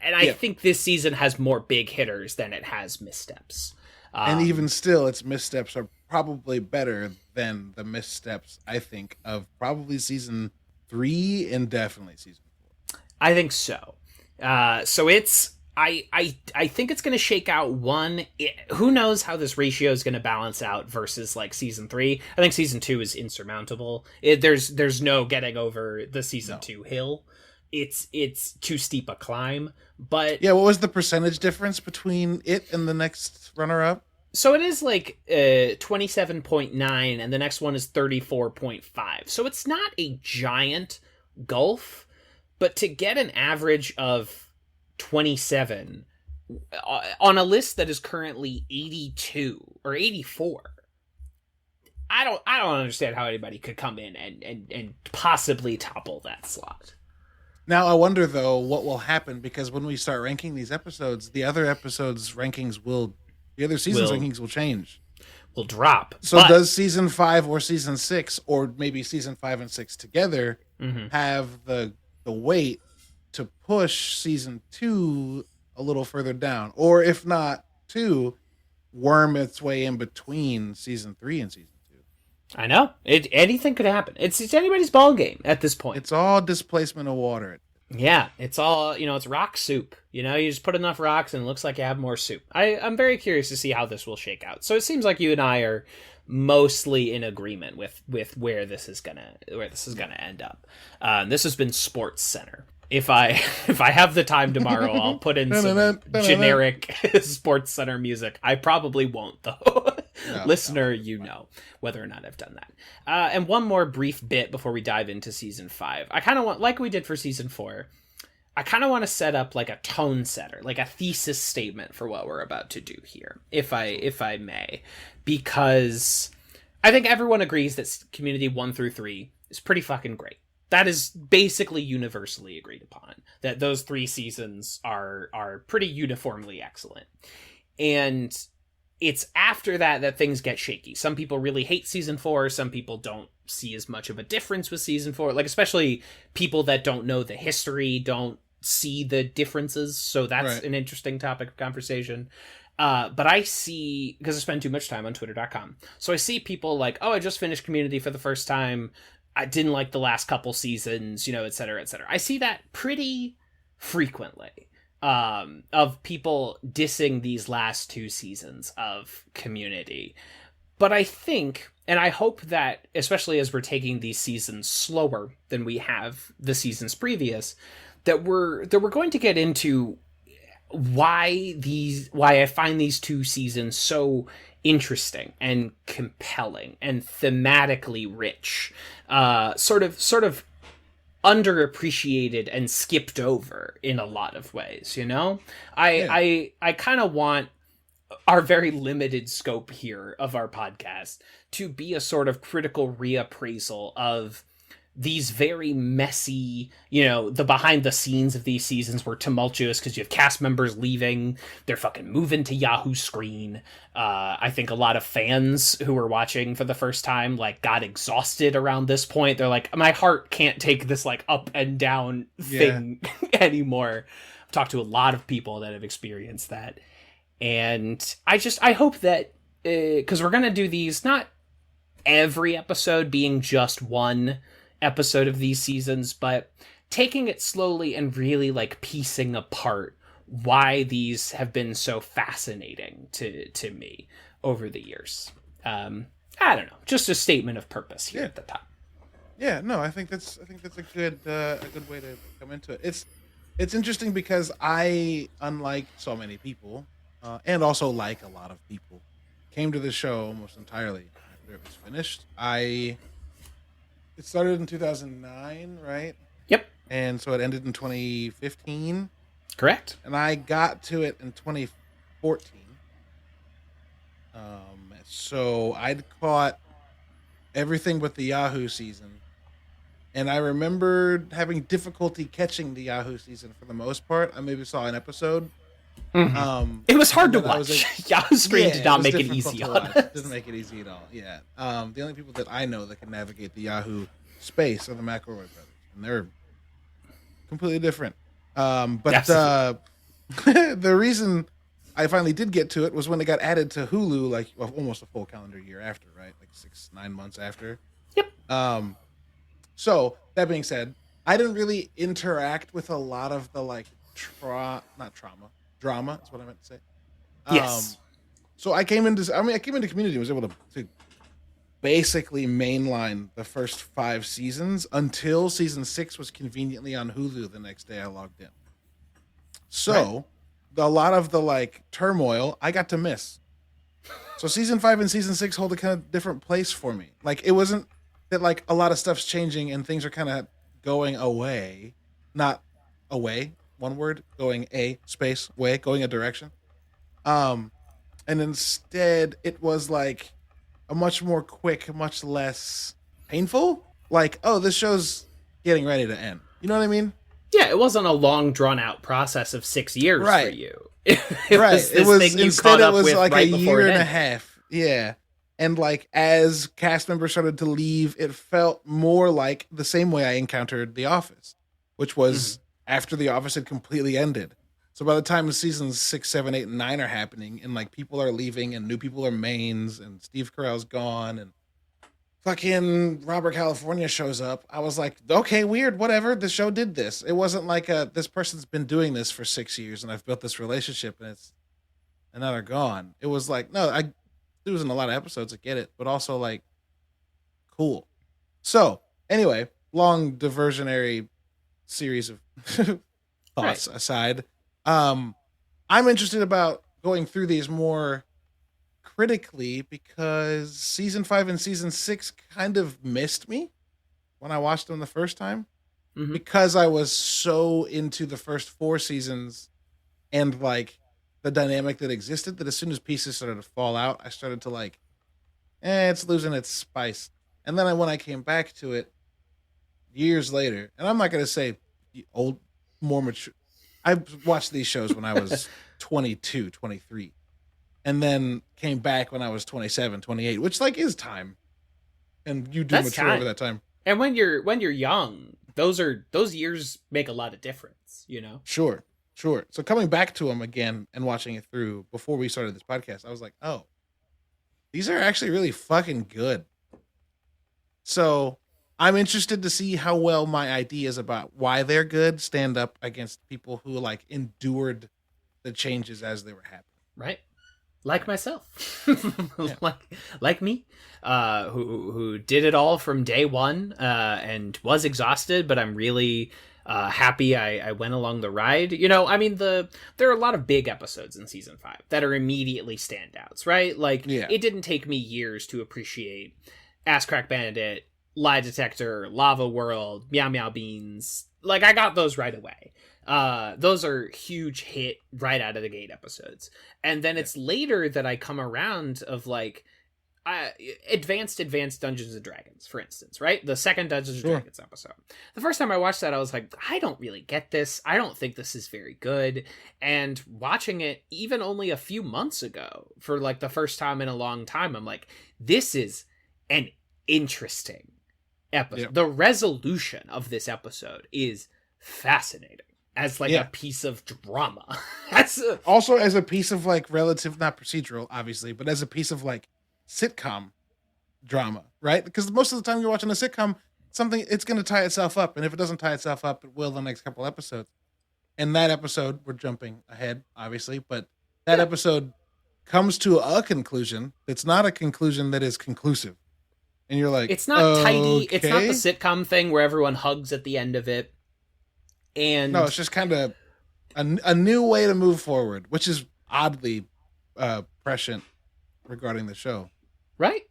and I think this season has more big hitters than it has missteps. And even still, its missteps are probably better than the missteps, I think, of probably season 3 and definitely season 4. I think so. So it's I think it's going to shake out who knows how this ratio is going to balance out versus like season 3. I think season 2 is insurmountable. There's no getting over the season 2 hill. It's too steep a climb. But yeah, what was the percentage difference between it and the next runner-up? So it is like 27.9, and the next one is 34.5. So it's not a giant gulf, but to get an average of 27 on a list that is currently 82 or 84, I don't understand how anybody could come in and possibly topple that slot. Now, I wonder, though, what will happen, because when we start ranking these episodes, the other season's rankings will change. Will drop. So does season 5 or season 6, or maybe season 5 and 6 together, have the weight to push season 2 a little further down? Or if not 2, worm its way in between season 3 and season 2? I know. Anything could happen. It's anybody's ball game at this point. It's all displacement of water. Yeah, it's all, it's rock soup. You just put enough rocks and it looks like you have more soup. I'm very curious to see how this will shake out. So it seems like you and I are mostly in agreement with where this is gonna end up. This has been Sports Center. If I have the time tomorrow, I'll put in some generic Sports Center music. I probably won't, though. Listener, whether or not I've done that. And one more brief bit before we dive into season 5. I kind of want, like we did for season 4, I kind of want to set up like a tone setter, like a thesis statement for what we're about to do here, if I may, because I think everyone agrees that Community 1 through 3 is pretty fucking great. that is basically universally agreed upon, that those 3 seasons are pretty uniformly excellent. And it's after that things get shaky. Some people really hate season 4. Some people don't see as much of a difference with season 4. Like, especially people that don't know the history don't see the differences. So that's an interesting topic of conversation. But I see, because I spend too much time on twitter.com. So I see people like, oh, I just finished Community for the first time. I didn't like the last couple seasons, et cetera, et cetera. I see that pretty frequently. Of people dissing these last 2 seasons of Community. But I think, and I hope that, especially as we're taking these seasons slower than we have the seasons previous, that we're going to get into why I find these 2 seasons so interesting and compelling and thematically rich, sort of underappreciated and skipped over in a lot of ways. I kind of want our very limited scope here of our podcast to be a sort of critical reappraisal of these very messy, the behind the scenes of these seasons were tumultuous because you have cast members leaving, they're fucking moving to Yahoo Screen. I think a lot of fans who were watching for the first time got exhausted around this point. They're like, my heart can't take this up and down thing anymore. I've talked to a lot of people that have experienced that. And I hope that, because we're going to do these, not every episode being just one episode of these seasons, but taking it slowly and really piecing apart why these have been so fascinating to me over the years. I don't know, just a statement of purpose here at the top. Yeah, no, I think that's a good way to come into it. It's interesting because I, unlike so many people, and also like a lot of people, came to the show almost entirely after it was finished. It started in 2009, right? Yep. And so it ended in 2015. Correct. And I got to it in 2014. So I'd caught everything but the Yahoo season. And I remember having difficulty catching the Yahoo season for the most part. I maybe saw an episode. Mm-hmm. It was hard to watch. Yahoo Screen did not make it easy on us. It didn't make it easy at all. Yeah. The only people that I know that can navigate the Yahoo space are the McElroy brothers, and they're completely different. The reason I finally did get to it was when it got added to Hulu, almost a full calendar year after, right? 6-9 months after. Yep. So that being said, I didn't really interact with a lot of the drama is what I meant to say. Yes. So I came into Community and was able to basically mainline the first 5 seasons until season 6 was conveniently on Hulu the next day I logged in. So a lot of the turmoil I got to miss. So season 5 and season 6 hold a kind of different place for me. It wasn't that a lot of stuff's changing and things are kind of going away, not away. One word, going a space way, going a direction. And instead it was a much more quick, much less painful. This show's getting ready to end. You know what I mean? Yeah, it wasn't a long drawn out process of 6 years for you. It was instead it was a year and a half. Yeah. And as cast members started to leave, it felt more like the same way I encountered The Office, which was after The Office had completely ended. So by the time seasons 6, 7, 8, and 9 are happening, and people are leaving, and new people are mains, and Steve Carell's gone, and fucking Robert California shows up, I was like, okay, weird, whatever. The show did this. It wasn't this person's been doing this for 6 years, and I've built this relationship, and now they're gone. It was no, it was in a lot of episodes. I get it, but also cool. So anyway, long diversionary series of thoughts aside, I'm interested about going through these more critically because season 5 and season 6 kind of missed me when I watched them the first time because I was so into the first 4 seasons and the dynamic that existed that as soon as pieces started to fall out, I started to it's losing its spice. And then when I came back to it, years later, and I'm not going to say old, more mature. I watched these shows when I was 22, 23, and then came back when I was 27, 28, which like is time. And you do mature over that time. And when you're young, those years make a lot of difference, you know? Sure. So coming back to them again and watching it through before we started this podcast, I was like, oh, these are actually really fucking good. So I'm interested to see how well my ideas about why they're good stand up against people who like endured the changes as they were happening. Right. Like myself, like me, who did it all from day one, and was exhausted, but I'm really happy I went along the ride. You know, I mean, there are a lot of big episodes in season 5 that are immediately standouts, right? Like, It didn't take me years to appreciate Ass Crack Bandit, Lie Detector, Lava World, Meow Meow Beans. Like, I got those right away. Those are huge hit right out of the gate episodes. And then it's later that I come around of like advanced Dungeons and Dragons, for instance, right? The second Dungeons and Dragons episode. The first time I watched that, I was like, I don't really get this. I don't think this is very good. And watching it even only a few months ago for like the first time in a long time, I'm like, this is an interesting episode. Yep. The resolution of this episode is fascinating. As like a piece of drama. Also as a piece of like relative, not procedural, obviously, but as a piece of like sitcom drama, right? Because most of the time you're watching a sitcom, it's going to tie itself up. And if it doesn't tie itself up, it will the next couple episodes. And that episode, we're jumping ahead, obviously, but that episode comes to a conclusion. It's not a conclusion that is conclusive. And you're like, it's not tidy. It's not the sitcom thing where everyone hugs at the end of it. And no, it's just kind of a new way to move forward, which is oddly prescient regarding the show. Right?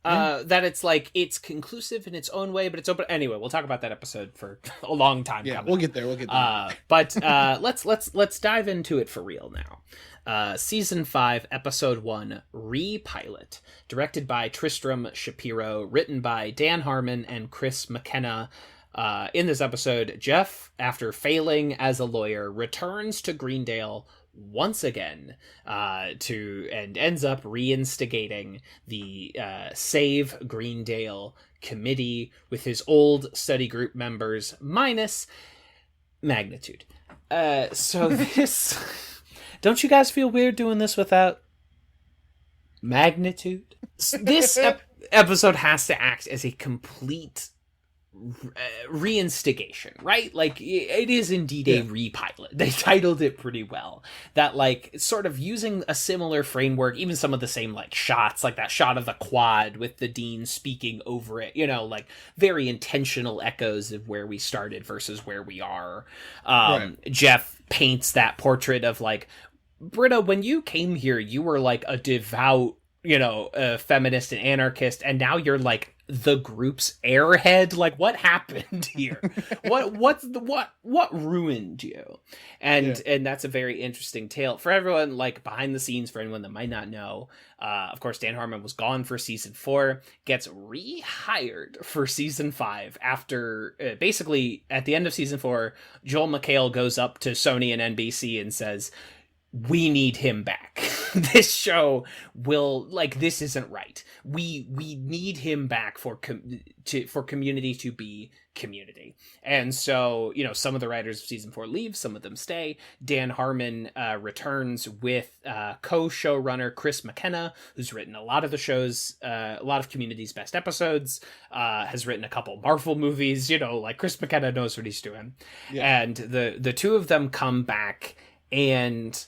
That it's like, it's conclusive in its own way, but it's open. Anyway, we'll talk about that episode for a long time. Yeah, we'll get there. But let's dive into it for real now. Season 5, episode 1, Repilot, directed by Tristram Shapiro, written by Dan Harmon and Chris McKenna. In this episode, Jeff, after failing as a lawyer, returns to Greendale once again and ends up reinstigating the Save Greendale committee with his old study group members minus Magnitude. So this... Don't you guys feel weird doing this without Magnitude? This episode has to act as a complete reinstigation, right? Like, it is indeed a repilot. They titled it pretty well. That, like, sort of using a similar framework, even some of the same, like, shots, like that shot of the quad with the dean speaking over it, you know, like, very intentional echoes of where we started versus where we are. Jeff paints that portrait of, like, Britta, when you came here, you were, like, a devout, you know, feminist and anarchist, and now you're, like, the group's airhead. Like, what happened here? what ruined you? And that's a very interesting tale for everyone, like, behind the scenes, for anyone that might not know. Of course, Dan Harmon was gone for season 4, gets rehired for season 5 after basically at the end of season 4, Joel McHale goes up to Sony and NBC and says, we need him back. This show will, like, this isn't right. We need him back for Community to be Community. And so, you know, some of the writers of season 4 leave, some of them stay. Dan Harmon returns with co-showrunner Chris McKenna, who's written a lot of the shows, a lot of Community's best episodes, has written a couple Marvel movies, you know, like, Chris McKenna knows what he's doing. Yeah. And the two of them come back, and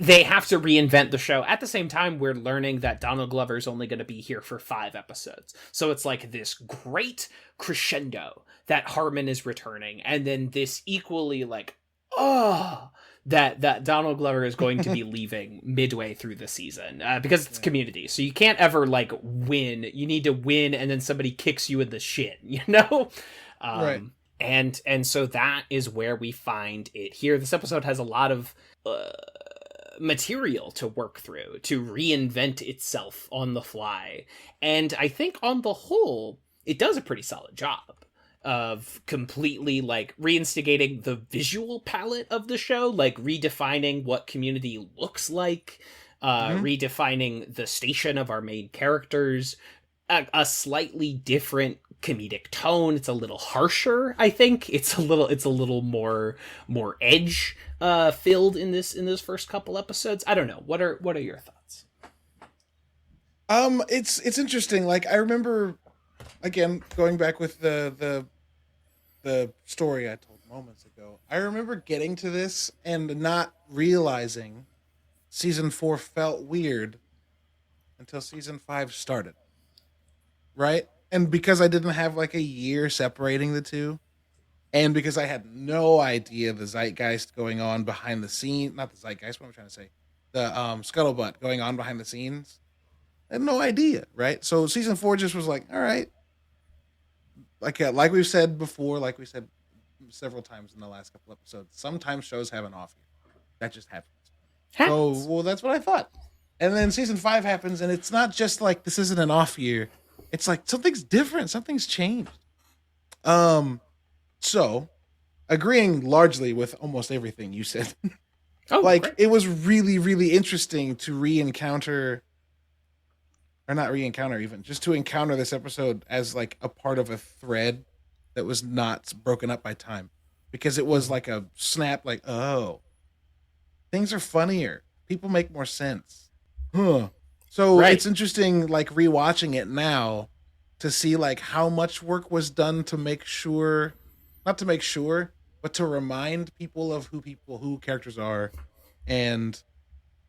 they have to reinvent the show. At the same time, we're learning that Donald Glover is only going to be here for 5 episodes. So it's like this great crescendo that Harmon is returning, and then this equally like, that Donald Glover is going to be leaving midway through the season because it's Community. So you can't ever like win. You need to win, and then somebody kicks you in the shin, you know? Right. And so that is where we find it here. This episode has a lot of material to work through, to reinvent itself on the fly. And I think on the whole, it does a pretty solid job of completely like reinstigating the visual palette of the show, like redefining what Community looks like, redefining the station of our main characters, a slightly different comedic tone. It's a little harsher, I think. It's a little more edge filled in this first couple episodes. I don't know. What are your thoughts? It's interesting. Like, I remember, again, going back with the story I told moments ago, I remember getting to this and not realizing season 4 felt weird until season 5 started. Right? And because I didn't have like a year separating the two, and because I had no idea the zeitgeist going on behind the scene, not the zeitgeist, what am I trying to say? The scuttlebutt going on behind the scenes. I had no idea, right? So season 4 just was like, all right. Like we've said before, like we said several times in the last couple episodes, sometimes shows have an off year. That just happens. So, well, that's what I thought. And then season 5 happens, and it's not just like this isn't an off year. It's like something's different. Something's changed. So agreeing largely with almost everything you said. Great. It was really, really interesting to just to encounter this episode as like a part of a thread that was not broken up by time, because it was like a snap, like, oh, things are funnier. People make more sense. So It's interesting, like rewatching it now to see like how much work was done to make sure, not to make sure, but to remind people of who characters are, and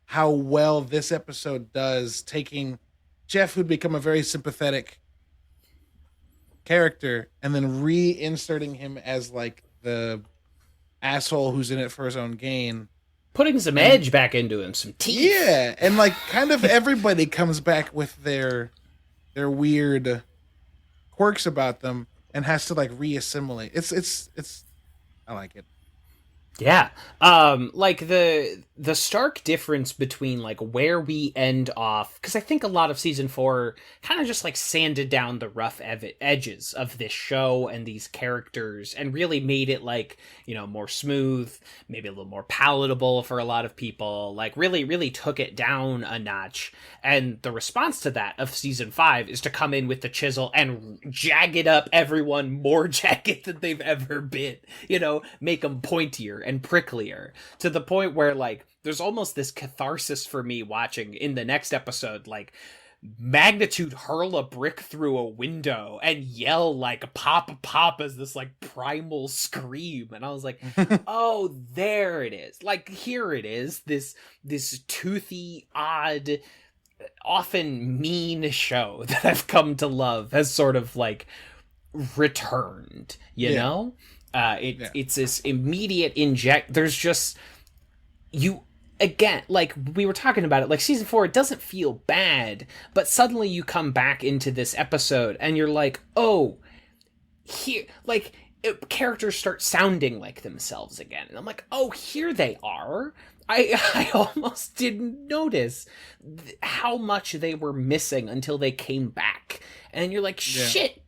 how well this episode does taking Jeff, who'd become a very sympathetic character, and then reinserting him as like the asshole who's in it for his own gain. Putting some edge back into him, some teeth. Yeah, and like kind of everybody comes back with their weird quirks about them and has to like reassimilate. It's I like it. Yeah. Like the stark difference between like where we end off, because I think a lot of season 4 kind of just like sanded down the rough edges of this show and these characters and really made it like, you know, more smooth, maybe a little more palatable for a lot of people, like really took it down a notch. And the response to that of season 5 is to come in with the chisel and jagged up everyone more jagged than they've ever been, you know, make them pointier and pricklier, to the point where like there's almost this catharsis for me watching in the next episode, like Magnitude hurl a brick through a window and yell like pop as this like primal scream, and I was like, oh, there it is, like here it is, this toothy, odd, often mean show that I've come to love has sort of like returned, you know? It's this immediate inject. There's just, you, again, like we were talking about it, like season 4, it doesn't feel bad, but suddenly you come back into this episode and you're like, oh, here, like characters start sounding like themselves again. And I'm like, oh, here they are. I almost didn't notice how much they were missing until they came back. And you're like, shit,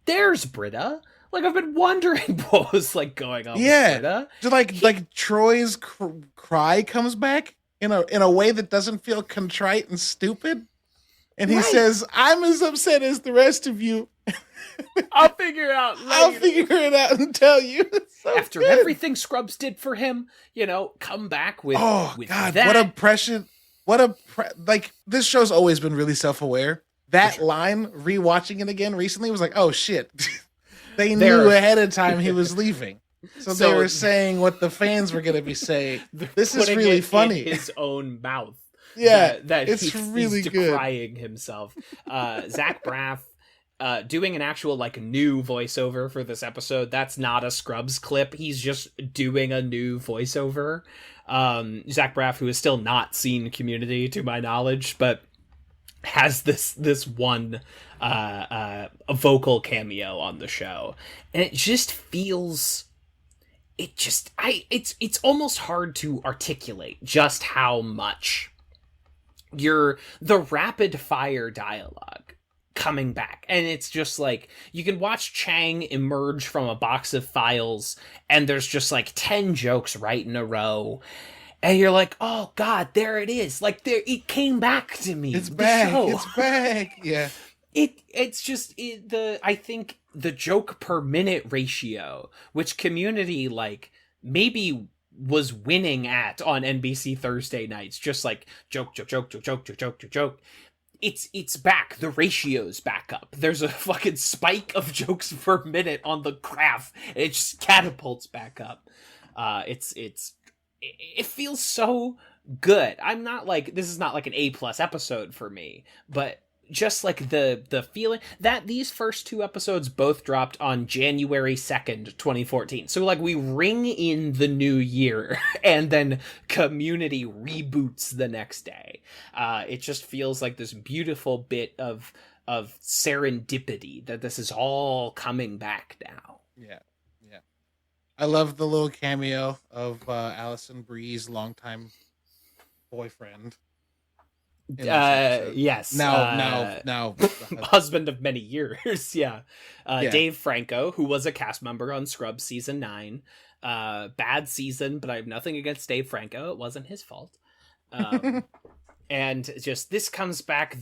there's Britta. Like, I've been wondering what was, like, going on with Britta. So, like Troy's cry comes back in a way that doesn't feel contrite and stupid. And he says, I'm as upset as the rest of you. I'll figure it out later. I'll figure it out and tell you. So after everything Scrubs did for him, you know, come back with God, that. What a prescient, like, this show's always been really self-aware. That line, rewatching it again recently, was like, oh, shit. They knew ahead of time he was leaving. So they were saying what the fans were going to be saying. This is really funny. In his own mouth. Yeah, that it's really he's good. Decrying himself. Zach Braff doing an actual like new voiceover for this episode. That's not a Scrubs clip. He's just doing a new voiceover. Zach Braff, who has still not seen Community to my knowledge, but has this one a vocal cameo on the show, and it just feels, it's almost hard to articulate just how much the rapid fire dialogue coming back. And it's just like, you can watch Chang emerge from a box of files, and there's just like 10 jokes right in a row. And you're like, oh God, there it is. Like, there, it came back to me. It's back. Show. It's back. Yeah. It's just I think the joke per minute ratio, which Community like maybe was winning at on NBC Thursday nights, just like joke. It's back. The ratio's back up. There's a fucking spike of jokes per minute on the graph. It just catapults back up. It feels so good. I'm not like, this is not like an A+ episode for me, but just like the feeling that these first 2 episodes both dropped on January 2nd, 2014. So like we ring in the new year and then Community reboots the next day. It just feels like this beautiful bit of serendipity that this is all coming back now. Yeah. I love the little cameo of Allison Bree's longtime boyfriend. Yes. Now, husband of many years. Yeah. Dave Franco, who was a cast member on Scrubs season 9. Bad season, but I have nothing against Dave Franco. It wasn't his fault. And just this comes back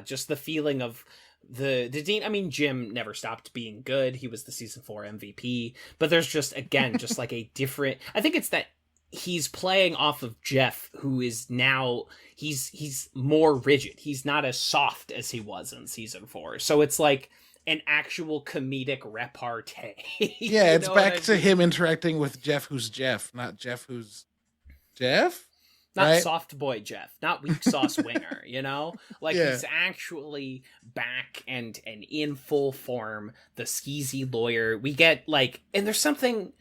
just the feeling of the Dean. I mean, Jim never stopped being good. He was the season 4 MVP, but there's just, again, just like a different, I think it's that he's playing off of Jeff, who is now, he's more rigid. He's not as soft as he was in season 4. So it's like an actual comedic repartee. Yeah, it's back to him interacting with Jeff, who's Jeff, not Jeff, who's Jeff. Not right? Soft boy Jeff, not weak sauce winger, you know? Like, he's actually back and in full form, the skeezy lawyer. We get, like, and there's something,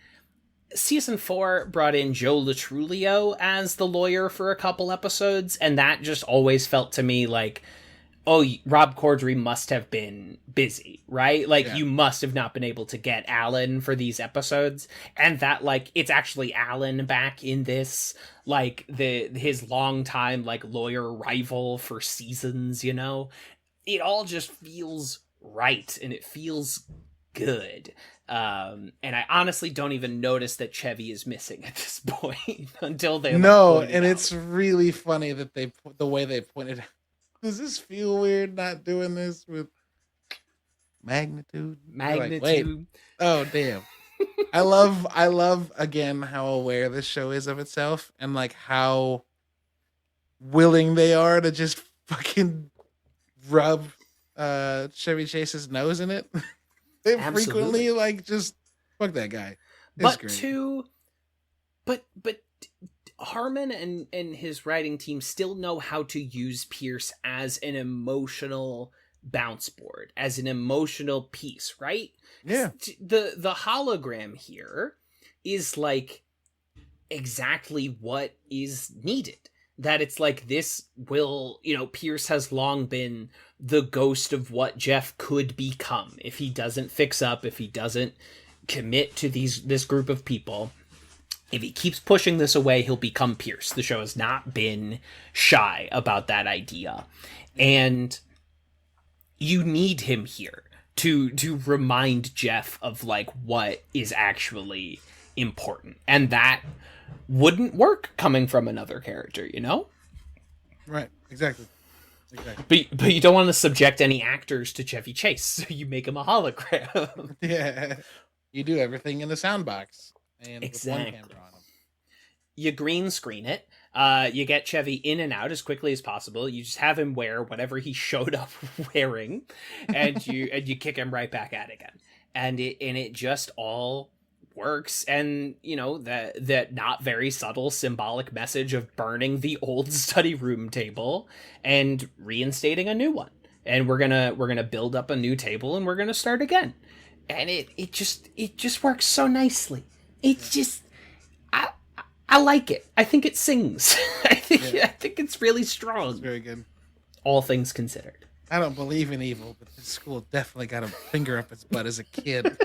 season 4 brought in Joe Latrulio as the lawyer for a couple episodes, and that just always felt to me like, oh, Rob Corddry must have been busy, right? Like, you must have not been able to get Alan for these episodes. And that, like, it's actually Alan back in this, like, his longtime, like, lawyer rival for seasons, you know? It all just feels right, and it feels good. And I honestly don't even notice that Chevy is missing at this point until they it's really funny that the way they pointed out. Does this feel weird not doing this with magnitude? Magnitude. Like, wait. Oh, damn. I love again how aware this show is of itself and like how willing they are to just fucking rub Chevy Chase's nose in it. They frequently like just fuck that guy. It's great. But Harmon and his writing team still know how to use Pierce as an emotional bounce board, as an emotional piece, right? Yeah. The hologram here is like exactly what is needed. That it's like, this will, Pierce has long been the ghost of what Jeff could become if he doesn't fix up, if he doesn't commit to this group of people. If he keeps pushing this away, he'll become Pierce. The show has not been shy about that idea. And you need him here to remind Jeff of like what is actually important. And that wouldn't work coming from another character, you know? Right, exactly. But you don't want to subject any actors to Chevy Chase, so you make him a hologram. Yeah. You do everything in the sound box. And exactly. With one camera on him. You green screen it. You get Chevy in and out as quickly as possible. You just have him wear whatever he showed up wearing, and you kick him right back out again. And it just all works. And that not very subtle symbolic message of burning the old study room table and reinstating a new one. And we're gonna build up a new table, and we're gonna start again. And it just works so nicely. It's just, I like it. I think it sings. I think it's really strong. It's very good. All things considered. I don't believe in evil, but this school definitely got a finger up its butt as a kid.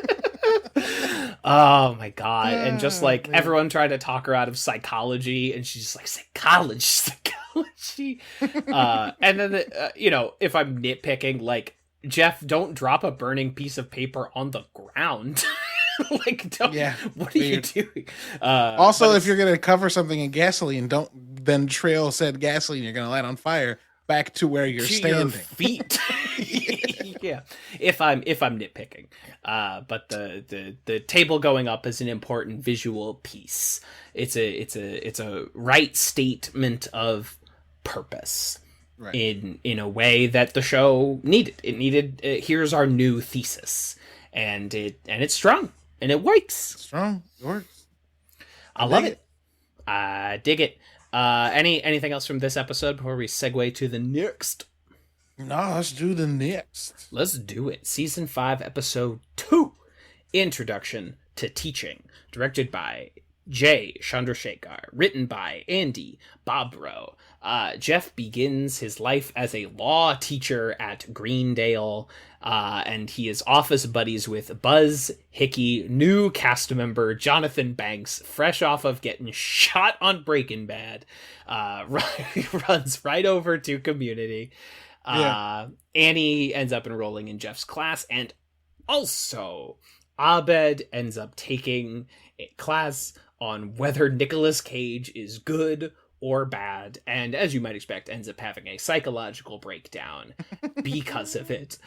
Oh my God. And just like everyone tried to talk her out of psychology, and she's just like, psychology. she, and then if I'm nitpicking, like, Jeff, don't drop a burning piece of paper on the ground. Like, don't. Yeah, what are you doing? Also, if you're gonna cover something in gasoline, don't then trail said gasoline you're gonna light on fire back to where you're standing. Your feet. Yeah. If I'm nitpicking, but the table going up is an important visual piece. It's a right statement of purpose. Right. In a way that the show needed. It needed. Here's our new thesis, and it's strong and it works. It's strong. It works. I love it. I dig it. Anything else from this episode before we segue to the next? No, let's do the next. Let's do it. Season 5, episode 2, Introduction to Teaching, directed by Jay Chandrasekhar, written by Andy Bobrow. Jeff begins his life as a law teacher at Greendale, and he is office buddies with Buzz Hickey, new cast member Jonathan Banks, fresh off of getting shot on Breaking Bad. Runs right over to Community. Annie ends up enrolling in Jeff's class, and also Abed ends up taking a class on whether Nicolas Cage is good or bad, and as you might expect, ends up having a psychological breakdown because of it.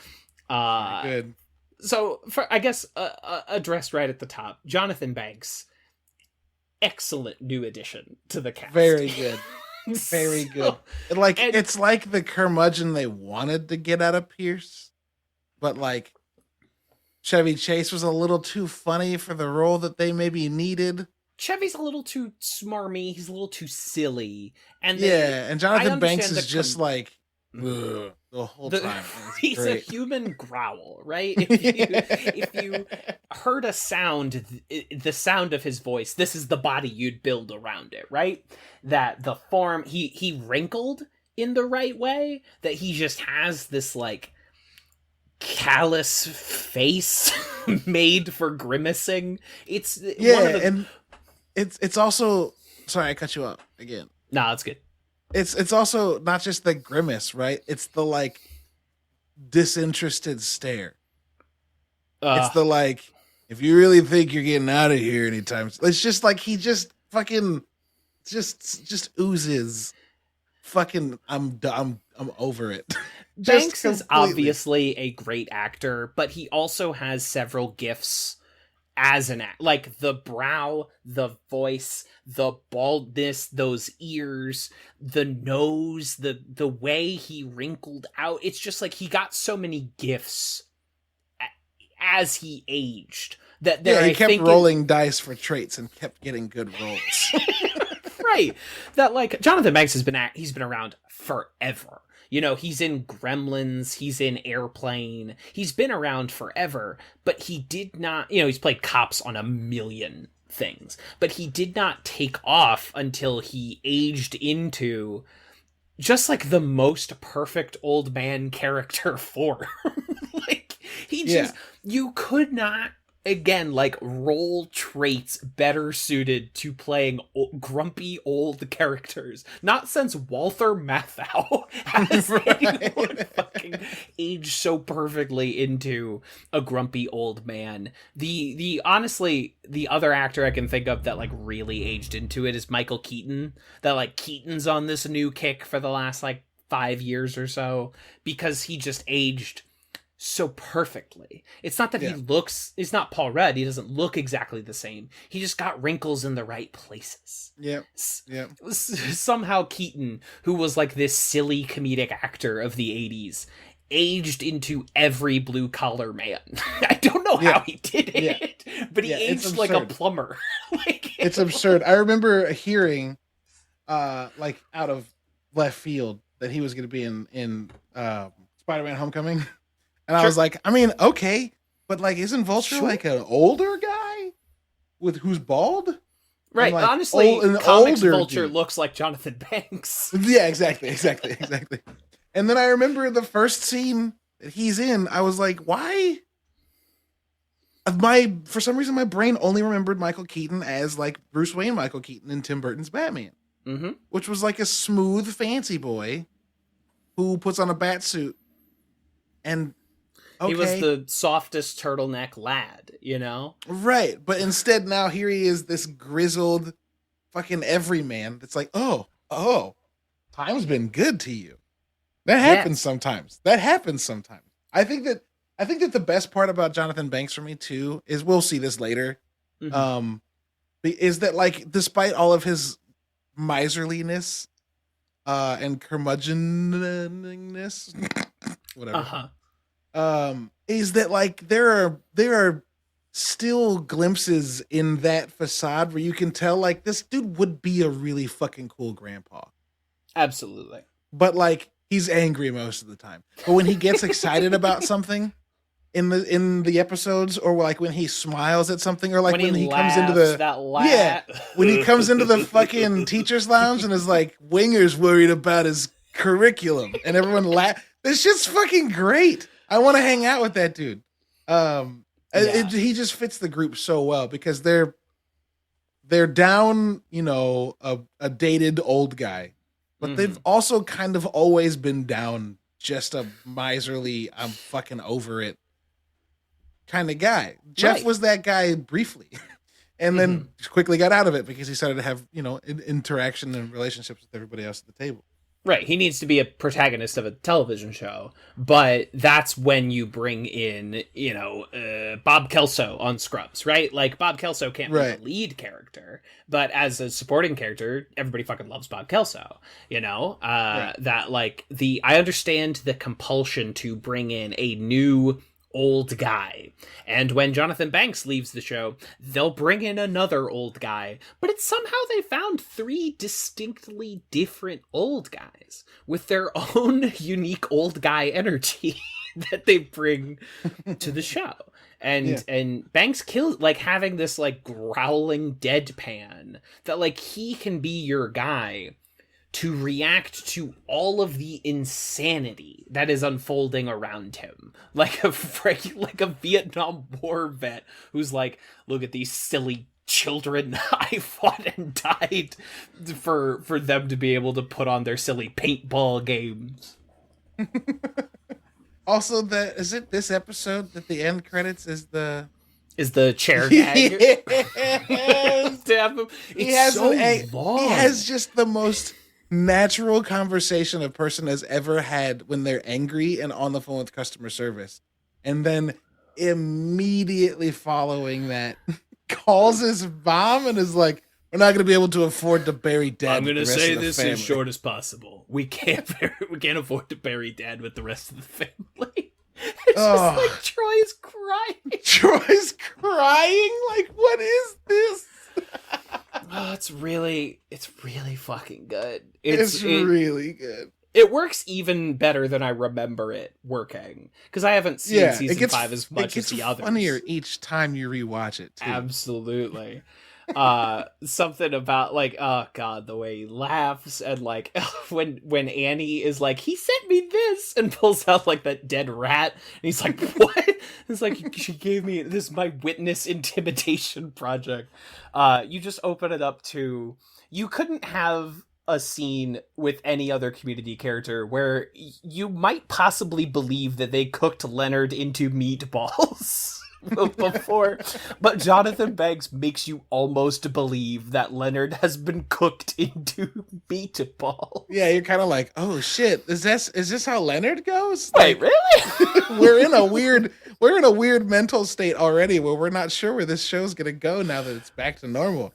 Good. So, I guess, addressed right at the top, Jonathan Banks, excellent new addition to the cast. Very good. Very good. It's like the curmudgeon they wanted to get out of Pierce, but like Chevy Chase was a little too funny for the role that they maybe needed. Chevy's a little too smarmy. He's a little too silly. And and Jonathan Banks is just like the whole time. He's great. A human growl, right? If you heard a sound, the sound of his voice, this is the body you'd build around it, right? That the form, he wrinkled in the right way, that he just has this like callous face made for grimacing. It's and it's also, sorry, I cut you off again. No, it's good. It's also not just the grimace, right? It's the like disinterested stare. It's the like, if you really think you're getting out of here anytime, it's just like he just fucking just oozes fucking I'm over it. Banks is obviously a great actor, but he also has several gifts as an act, like the brow, the voice, the baldness, those ears, the nose, the way he wrinkled out. It's just like he got so many gifts as he aged that he kept rolling dice for traits and kept getting good rolls. Right. That like Jonathan Banks he's been around forever. You know, he's in Gremlins, he's in Airplane, he's been around forever, but he did not, he's played cops on a million things, but he did not take off until he aged into just like the most perfect old man character form. Like, you could not, again, like, role traits better suited to playing grumpy old characters. Not since Walther Matthau has anyone fucking aged so perfectly into a grumpy old man. Honestly, the other actor I can think of that, like, really aged into it is Michael Keaton. That, like, Keaton's on this new kick for the last, like, 5 years or so, because he just aged so perfectly. It's not that it's not Paul Rudd. He doesn't look exactly the same. He just got wrinkles in the right places. Yep. Somehow Keaton, who was like this silly comedic actor of the 80s, aged into every blue collar man. I don't know how he did it, but he aged like a plumber. It's absurd. I remember hearing like out of left field that he was going to be in Spider-Man Homecoming. And I was like, I mean, okay, but like, isn't Vulture like an older guy who's bald? Right. Like, honestly, comics Vulture looks like Jonathan Banks. Yeah, exactly. And then I remember the first scene that he's in. I was like, why? For some reason, my brain only remembered Michael Keaton as like Bruce Wayne, Michael Keaton in Tim Burton's Batman. which was like a smooth fancy boy who puts on a bat suit and he was the softest turtleneck lad, you know? Right, but instead now here he is, this grizzled fucking everyman that's like, oh, time's been good to you. That happens sometimes. I think that the best part about Jonathan Banks for me too is, we'll see this later, is that, like, despite all of his miserliness and curmudgeoniness, whatever, is that, like, there are still glimpses in that facade where you can tell, like, this dude would be a really fucking cool grandpa. Absolutely. But, like, he's angry most of the time. But when he gets excited about something in the episodes, or like when he smiles at something, or like when he comes into when he comes into the fucking teacher's lounge and is like, Winger's worried about his curriculum, and everyone this shit's fucking great. I want to hang out with that dude. He just fits the group so well because they're down, you know, a dated old guy, but they've also kind of always been down just a miserly, I'm fucking over it kind of guy. Jeff was that guy briefly, and then quickly got out of it because he started to have, you know, interaction and relationships with everybody else at the table. Right, he needs to be a protagonist of a television show, but that's when you bring in, you know, Bob Kelso on Scrubs, right? Like, Bob Kelso can't be the lead character, but as a supporting character, everybody fucking loves Bob Kelso, you know? That, like, I understand the compulsion to bring in a new old guy, and when Jonathan Banks leaves the show, they'll bring in another old guy, but it's somehow they found 3 distinctly different old guys with their own unique old guy energy that they bring to the show. And Banks kills, like, having this, like, growling deadpan that, like, he can be your guy to react to all of the insanity that is unfolding around him. Like a Vietnam War vet who's like, look at these silly children I fought and died for them to be able to put on their silly paintball games. Also, is it this episode that the end credits is the chair gag? Yes. It's so long. He has just the most natural conversation a person has ever had when they're angry and on the phone with customer service, and then immediately following that calls his mom and is like, we're not going to be able to afford to bury dad. I'm going to say this as short as possible. We can't afford to bury dad with the rest of the family. It's just like Troy's crying. Like, what is this? Oh, it's really fucking good. It's really good. It works even better than I remember it working, because I haven't seen season 5 as much as the others. It's funnier each time you rewatch it, too. Absolutely. Something about, like, oh god, the way he laughs, and like when Annie is like, he sent me this, and pulls out like that dead rat, and he's like, what? It's like, she gave me this, my witness intimidation project. You just open it up to, you couldn't have a scene with any other Community character where you might possibly believe that they cooked Leonard into meatballs before, but Jonathan Banks makes you almost believe that Leonard has been cooked into meatballs. Yeah, you're kind of like, oh shit, is this how Leonard goes? Wait, really? we're in a weird mental state already where we're not sure where this show's gonna go now that it's back to normal.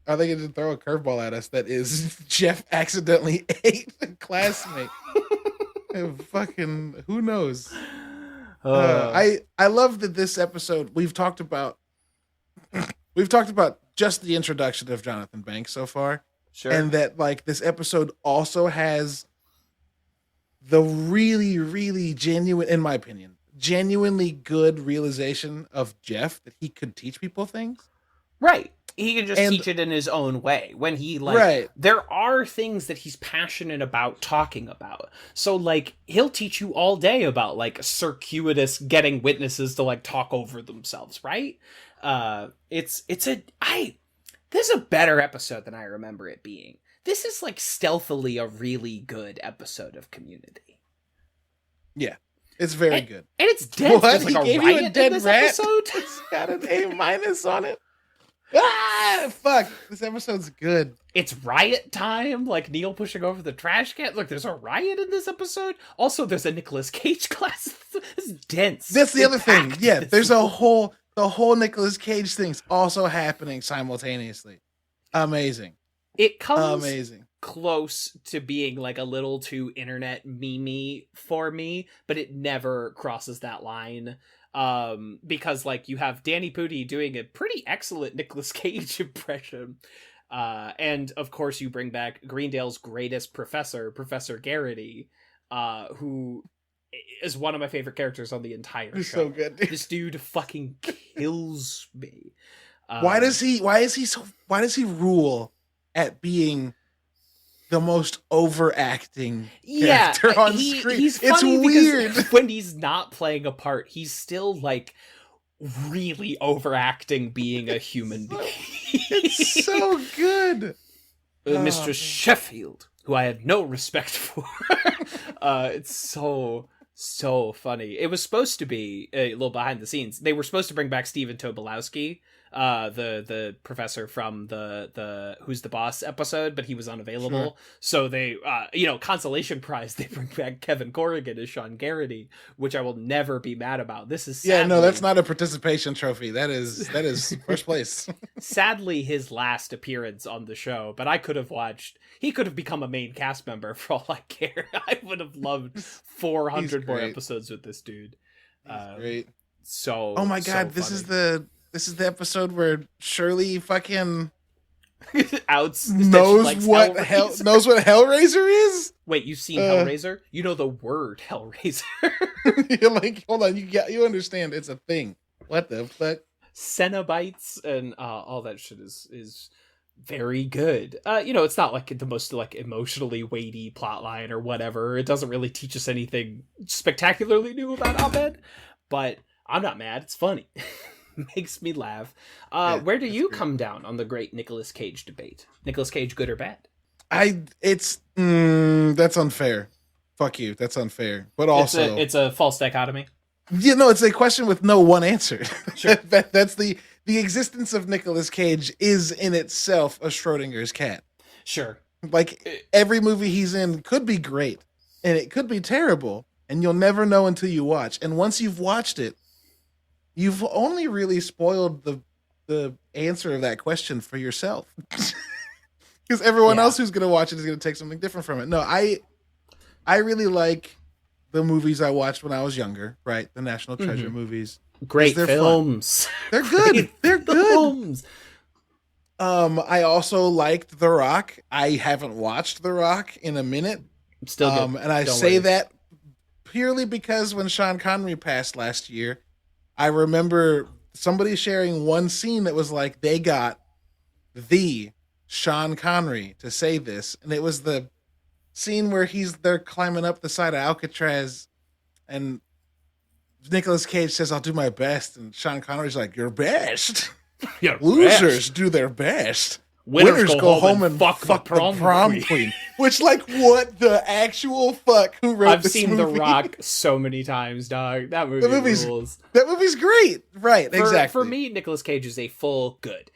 Are they going to throw a curveball at us that is Jeff accidentally ate a classmate? Fucking, who knows? I love that this episode we've talked about just the introduction of Jonathan Banks so far, sure, and that like this episode also has the really, really genuine, in my opinion, genuinely good realization of Jeff that he could teach people things. Right. He can just teach it in his own way. When he, like, there are things that he's passionate about talking about. So, like, he'll teach you all day about, like, circuitous getting witnesses to, like, talk over themselves, right? This is a better episode than I remember it being. This is like stealthily a really good episode of Community. Yeah, it's very good. And it's dense. What? There's like He a gave you a riot dead in this rat? episode. It's got an A- on it. Ah, fuck. This episode's good. It's riot time, like Neil pushing over the trash can. Look, there's a riot in this episode. Also, there's a Nicolas Cage class. It's dense. That's the other thing. Packed. Yeah, there's the whole Nicolas Cage thing's also happening simultaneously. Amazing. It comes Amazing. close to being like a little too internet meme-y for me, but it never crosses that line. Because like you have Danny Pudi doing a pretty excellent Nicolas Cage impression. And of course you bring back Greendale's greatest professor, Professor Garrity, who is one of my favorite characters on the entire He's show. so good. Dude. This dude fucking kills me. Why does he rule at being the most overacting character on screen? He's it's funny weird. because when he's not playing a part, he's still like really overacting being a human being. It's so good. Mr. Sheffield, who I had no respect for. It's so funny. It was supposed to be a little behind the scenes. They were supposed to bring back Stephen Tobolowsky, the professor from the Who's the Boss episode, but he was unavailable. Sure. So they, consolation prize, they bring back Kevin Corrigan as Sean Garrity, which I will never be mad about. This is Yeah, no, sadly- that's not a participation trophy. That is first place. sadly his last appearance on the show, but I could have watched. He could have become a main cast member for all I care. I would have loved 400 more great. episodes with this dude. Great. So Oh my god, so this funny. is the episode where Shirley fucking Outs knows likes what Hellraiser. knows what Hellraiser is. Wait, you've seen Hellraiser? You know the word Hellraiser. You're like, hold on, you understand? It's a thing. What the fuck? Cenobites and all that shit is very good. It's not like the most like emotionally weighty plot line or whatever. It doesn't really teach us anything spectacularly new about Abed, but I'm not mad. It's funny. Makes me laugh. Where do you come down on the great Nicolas Cage debate? Nicolas Cage, good or bad? That's unfair. Fuck you. That's unfair. But also, It's a false dichotomy. it's a question with no one answer. Sure. That's the existence of Nicolas Cage is in itself a Schrodinger's cat. Sure. Like every movie he's in could be great and it could be terrible and you'll never know until you watch. And once you've watched it, you've only really spoiled the answer of that question for yourself. Because everyone else who's going to watch it is going to take something different from it. No, I really like the movies I watched when I was younger, right? The National Treasure movies. Great They're films. They're good. Great They're good. films. I also liked The Rock. I haven't watched The Rock in a minute. Still good. And I Don't say worry. that purely because when Sean Connery passed last year, I remember somebody sharing one scene that was like they got the Sean Connery to say this, and it was the scene where they're climbing up the side of Alcatraz, and Nicolas Cage says, "I'll do my best," and Sean Connery's like, "Your best." Your Losers do their best. Winners go home and fuck the prom queen. Which, like, what the actual fuck? Who wrote I've this seen movie? The Rock so many times, dog. That movie rules. That movie's great. Right, exactly. For me, Nicolas Cage is a full good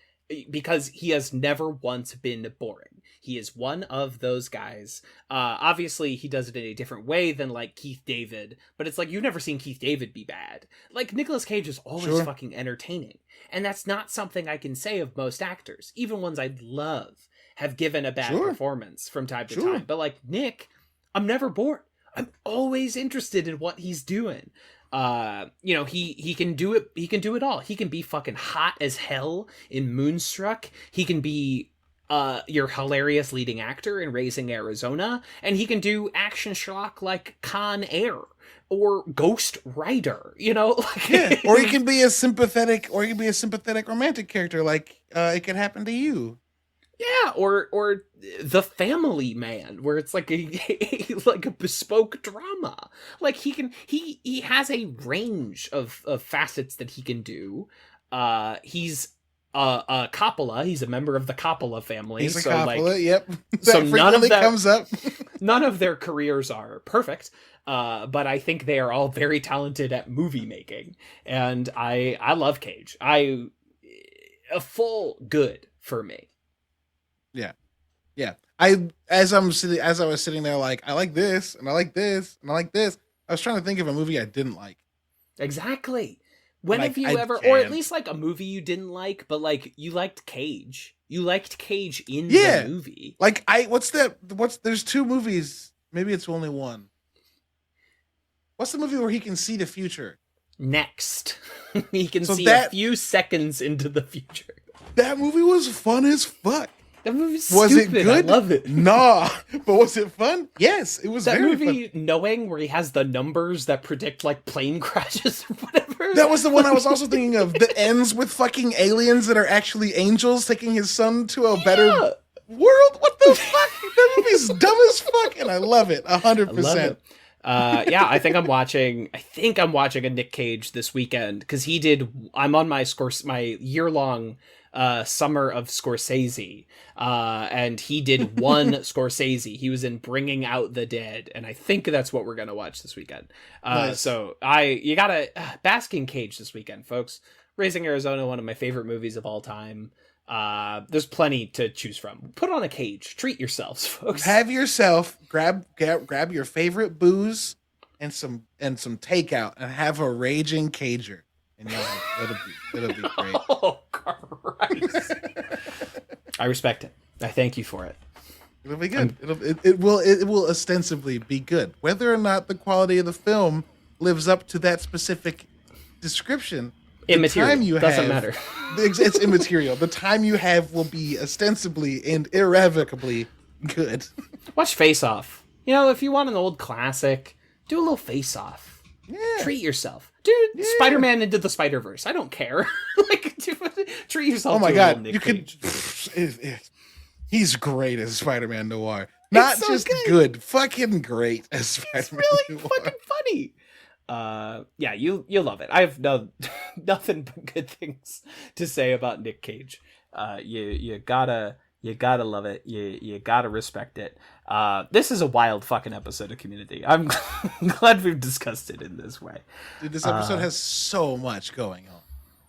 because he has never once been boring. He is one of those guys. Obviously, he does it in a different way than like Keith David, but it's like you've never seen Keith David be bad. Like Nicolas Cage is always fucking entertaining, and that's not something I can say of most actors. Even ones I love have given a bad performance from time to time. But like Nick, I'm never bored. I'm always interested in what he's doing. He can do it. He can do it all. He can be fucking hot as hell in Moonstruck. He can be your hilarious leading actor in Raising Arizona, and he can do action schlock like Con Air or Ghost Rider, Or he can be a sympathetic romantic character, like It Could Happen to You. Yeah, or The Family Man, where it's like a bespoke drama. Like he has a range of facets that he can do. He's Coppola. He's a member of the Coppola family. He's a so Coppola, yep. So that none of that comes up. None of their careers are perfect, but I think they are all very talented at movie making, and I love Cage. A full good for me. Yeah. As I was sitting there, like, I like this, and I like this, and I like this. I was trying to think of a movie I didn't like. Exactly. When Like, have you ever, or at least like a movie you didn't like, but like you liked Cage. You liked Cage in the movie. Like there's two movies. Maybe it's only one. What's the movie where he can see the future? Next. He can see a few seconds into the future. That movie was fun as fuck. That movie's was stupid. it good? I love it. Nah, but was it fun? Yes, it was. That very movie, fun. knowing where he has the numbers that predict like plane crashes or whatever. That was the one I was also thinking of. That ends with fucking aliens that are actually angels taking his son to a better world. What the fuck? That movie's dumb as fuck, and I love it 100%. I think I'm watching a Nick Cage this weekend because I'm on my year-long summer of Scorsese, and he did one Scorsese. He was in Bringing Out the Dead, and I think that's what we're gonna watch this weekend. Nice. So you gotta bask in Cage this weekend, folks. Raising Arizona, one of my favorite movies of all time. There's plenty to choose from. Put on a Cage. Treat yourselves, folks. Have yourself grab your favorite booze and some takeout and have a raging Cager. And it'll be great. Oh Christ. I respect it. I thank you for it. It'll be good. It will ostensibly be good. Whether or not the quality of the film lives up to that specific description, immaterial. Doesn't matter. It's immaterial. The time you have will be ostensibly and irrevocably good. Watch Face Off. You know, if you want an old classic, do a little Face Off. Yeah. Treat yourself. Dude, yeah. Spider-Man into the Spider-Verse. I don't care. Treat yourself. Oh my god, Nick you Cage. could. He's great as Spider-Man Noir. Not so just good, fucking great as Spider-Man Noir. Noir. Fucking funny. You'll love it. I have nothing but good things to say about Nick Cage. You gotta love it. You gotta respect it. This is a wild fucking episode of Community. I'm glad we've discussed it in this way. Dude, this episode has so much going on.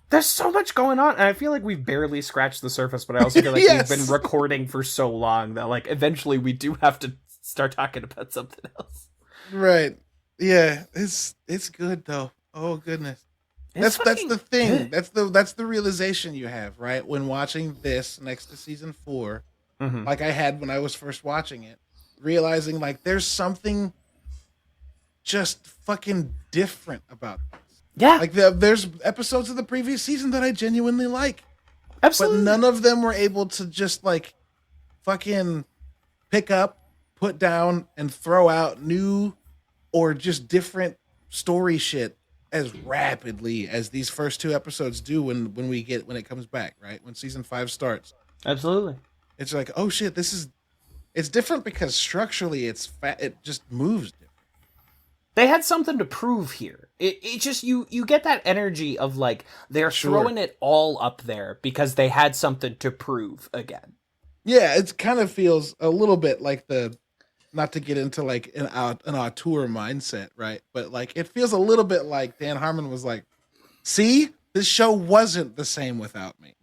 There's so much going on, and I feel like we've barely scratched the surface, but I also feel like yes. we've been recording for so long that like eventually we do have to start talking about something else. Right. Yeah, it's good though. Oh goodness. That's the thing. Good. That's the realization you have, right? When watching this next to season 4, like I had when I was first watching it, realizing like there's something just fucking different about this. Yeah. Like there's episodes of the previous season that I genuinely like. Absolutely. But none of them were able to just like fucking pick up, put down, and throw out new or just different story shit as rapidly as these first 2 episodes do when it comes back, right? When season 5 starts. Absolutely. It's like, oh shit, it's different because structurally it just moves different. They had something to prove here. It just you get that energy of like they're throwing it all up there because they had something to prove again. Yeah, it kind of feels a little bit like not to get into like an auteur mindset, right? But like it feels a little bit like Dan Harmon was like, "See, this show wasn't the same without me."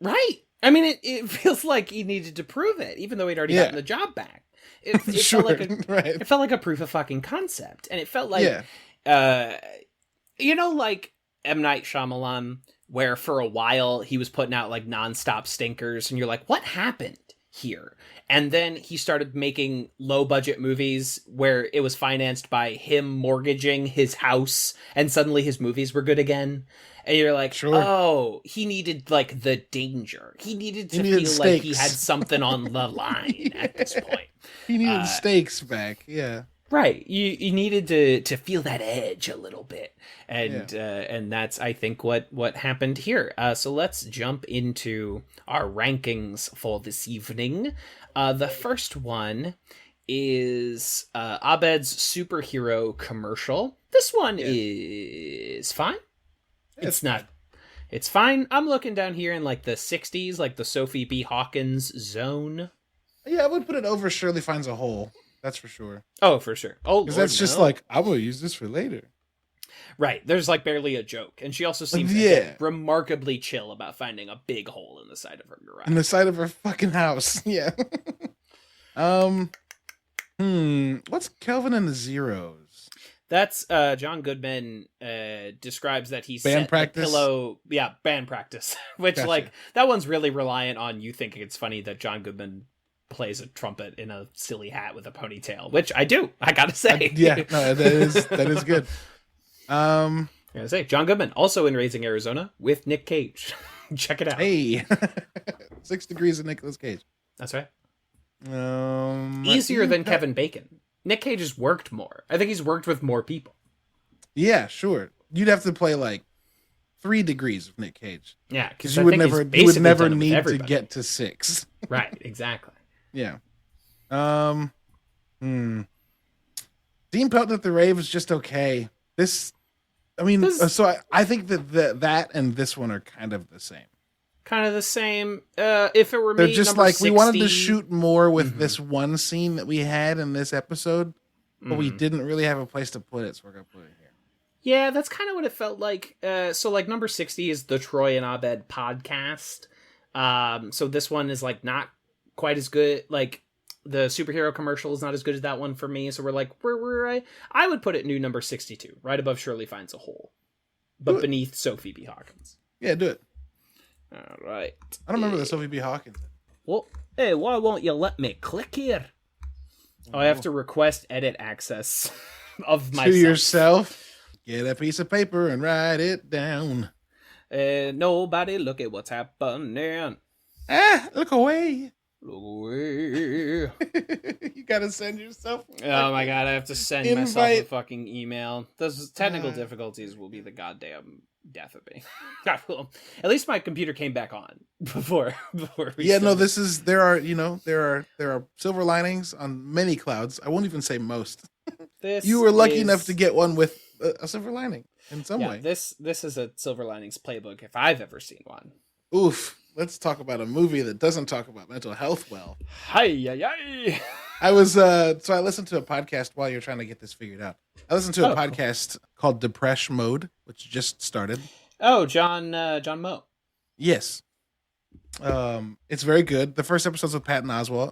Right. I mean, it feels like he needed to prove it, even though he'd already gotten the job back. It sure, it felt like a proof of fucking concept, and it felt like, like M. Night Shyamalan, where for a while he was putting out like nonstop stinkers, and you're like, what happened here? And then he started making low budget movies where it was financed by him mortgaging his house, and suddenly his movies were good again. And you're like, oh, he needed like the danger. He needed to feel stakes. like he had something on the line at this point. He needed stakes back. Yeah. Right. You needed to feel that edge a little bit. And that's, I think, what happened here. So let's jump into our rankings for this evening. The first one is Abed's superhero commercial. This one is fine. It's not It's fine. I'm looking down here in like the 60s, like the Sophie B. Hawkins zone. Yeah, I would put it over Shirley Finds a Hole. That's for sure. Oh, for sure. Oh, because that's just like, I'm gonna use this for later. Right. There's like barely a joke, and she also seems remarkably chill about finding a big hole in the side of her garage. In the side of her fucking house. Yeah. What's Kelvin and the Zeros? That's John Goodman describes that he's band practice. Band practice. Which gotcha. Like that one's really reliant on you thinking it's funny that John Goodman plays a trumpet in a silly hat with a ponytail, which I do. I gotta say, that is good. I gotta say, John Goodman also in Raising Arizona with Nick Cage. Check it out. Hey, 6 Degrees of Nicolas Cage. That's right. Easier than Kevin Bacon. Nick Cage has worked more. I think he's worked with more people. Yeah, sure. You'd have to play like 3 degrees of Nick Cage. Yeah, because you would never need to get to 6. Right, exactly. Yeah. Dean Pelton at the Rave is just okay. I think that and this one are kind of the same. If it were me, they're just like 60... we wanted to shoot more with this one scene that we had in this episode, but we didn't really have a place to put it, so we're gonna put it here. Yeah, that's kind of what it felt like. So like number 60 is the Troy and Abed podcast. So this one is like not quite as good. Like the superhero commercial is not as good as that one for me. So we're like, I would put it new number 62, right above Shirley Finds a Hole, but beneath Sophie B. Hawkins. Yeah, do it. All right. I don't remember the Sophie B. Hawkins. Well, hey, why won't you let me click here? Oh, I have to request edit access of myself. To yourself. Get a piece of paper and write it down. Nobody look at what's happening. Look away. Look away. You gotta send yourself. Oh my god, I have to send myself a fucking email. Those technical difficulties will be the goddamn death of me. At least my computer came back on before we started. There are silver linings on many clouds. I won't even say most. You were lucky enough to get one with a silver lining in some way. This is a silver linings playbook if I've ever seen one. Oof. Let's talk about a movie that doesn't talk about mental health well. Hi. I was I listened to a podcast while you're trying to get this figured out. I listened to a podcast called Depression Mode, which just started. Oh, John Moe. Yes. It's very good. The first episode's with Patton Oswalt.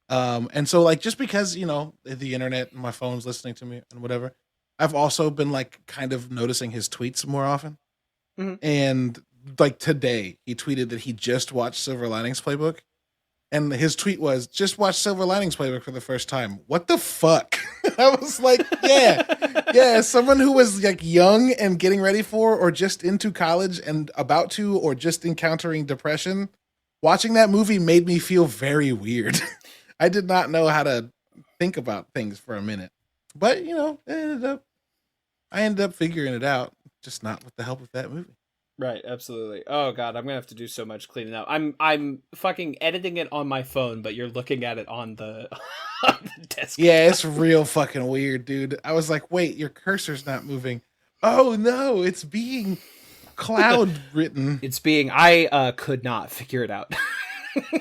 And so like just because, the internet and my phone's listening to me and whatever, I've also been like kind of noticing his tweets more often. Mm-hmm. And like today, he tweeted that he just watched Silver Linings Playbook. And his tweet was, just watch Silver Linings Playbook for the first time. What the fuck? I was like, yeah. Someone who was like young and getting ready for, or just into college and about to, or just encountering depression. Watching that movie made me feel very weird. I did not know how to think about things for a minute. But, I ended up figuring it out. Just not with the help of that movie. Right, absolutely. Oh god, I'm gonna have to do so much cleaning up. I'm fucking editing it on my phone, but you're looking at it on the, on the desk. Yeah, it's real fucking weird, dude. I was like, wait, your cursor's not moving. Oh no, it's being cloud written. I could not figure it out.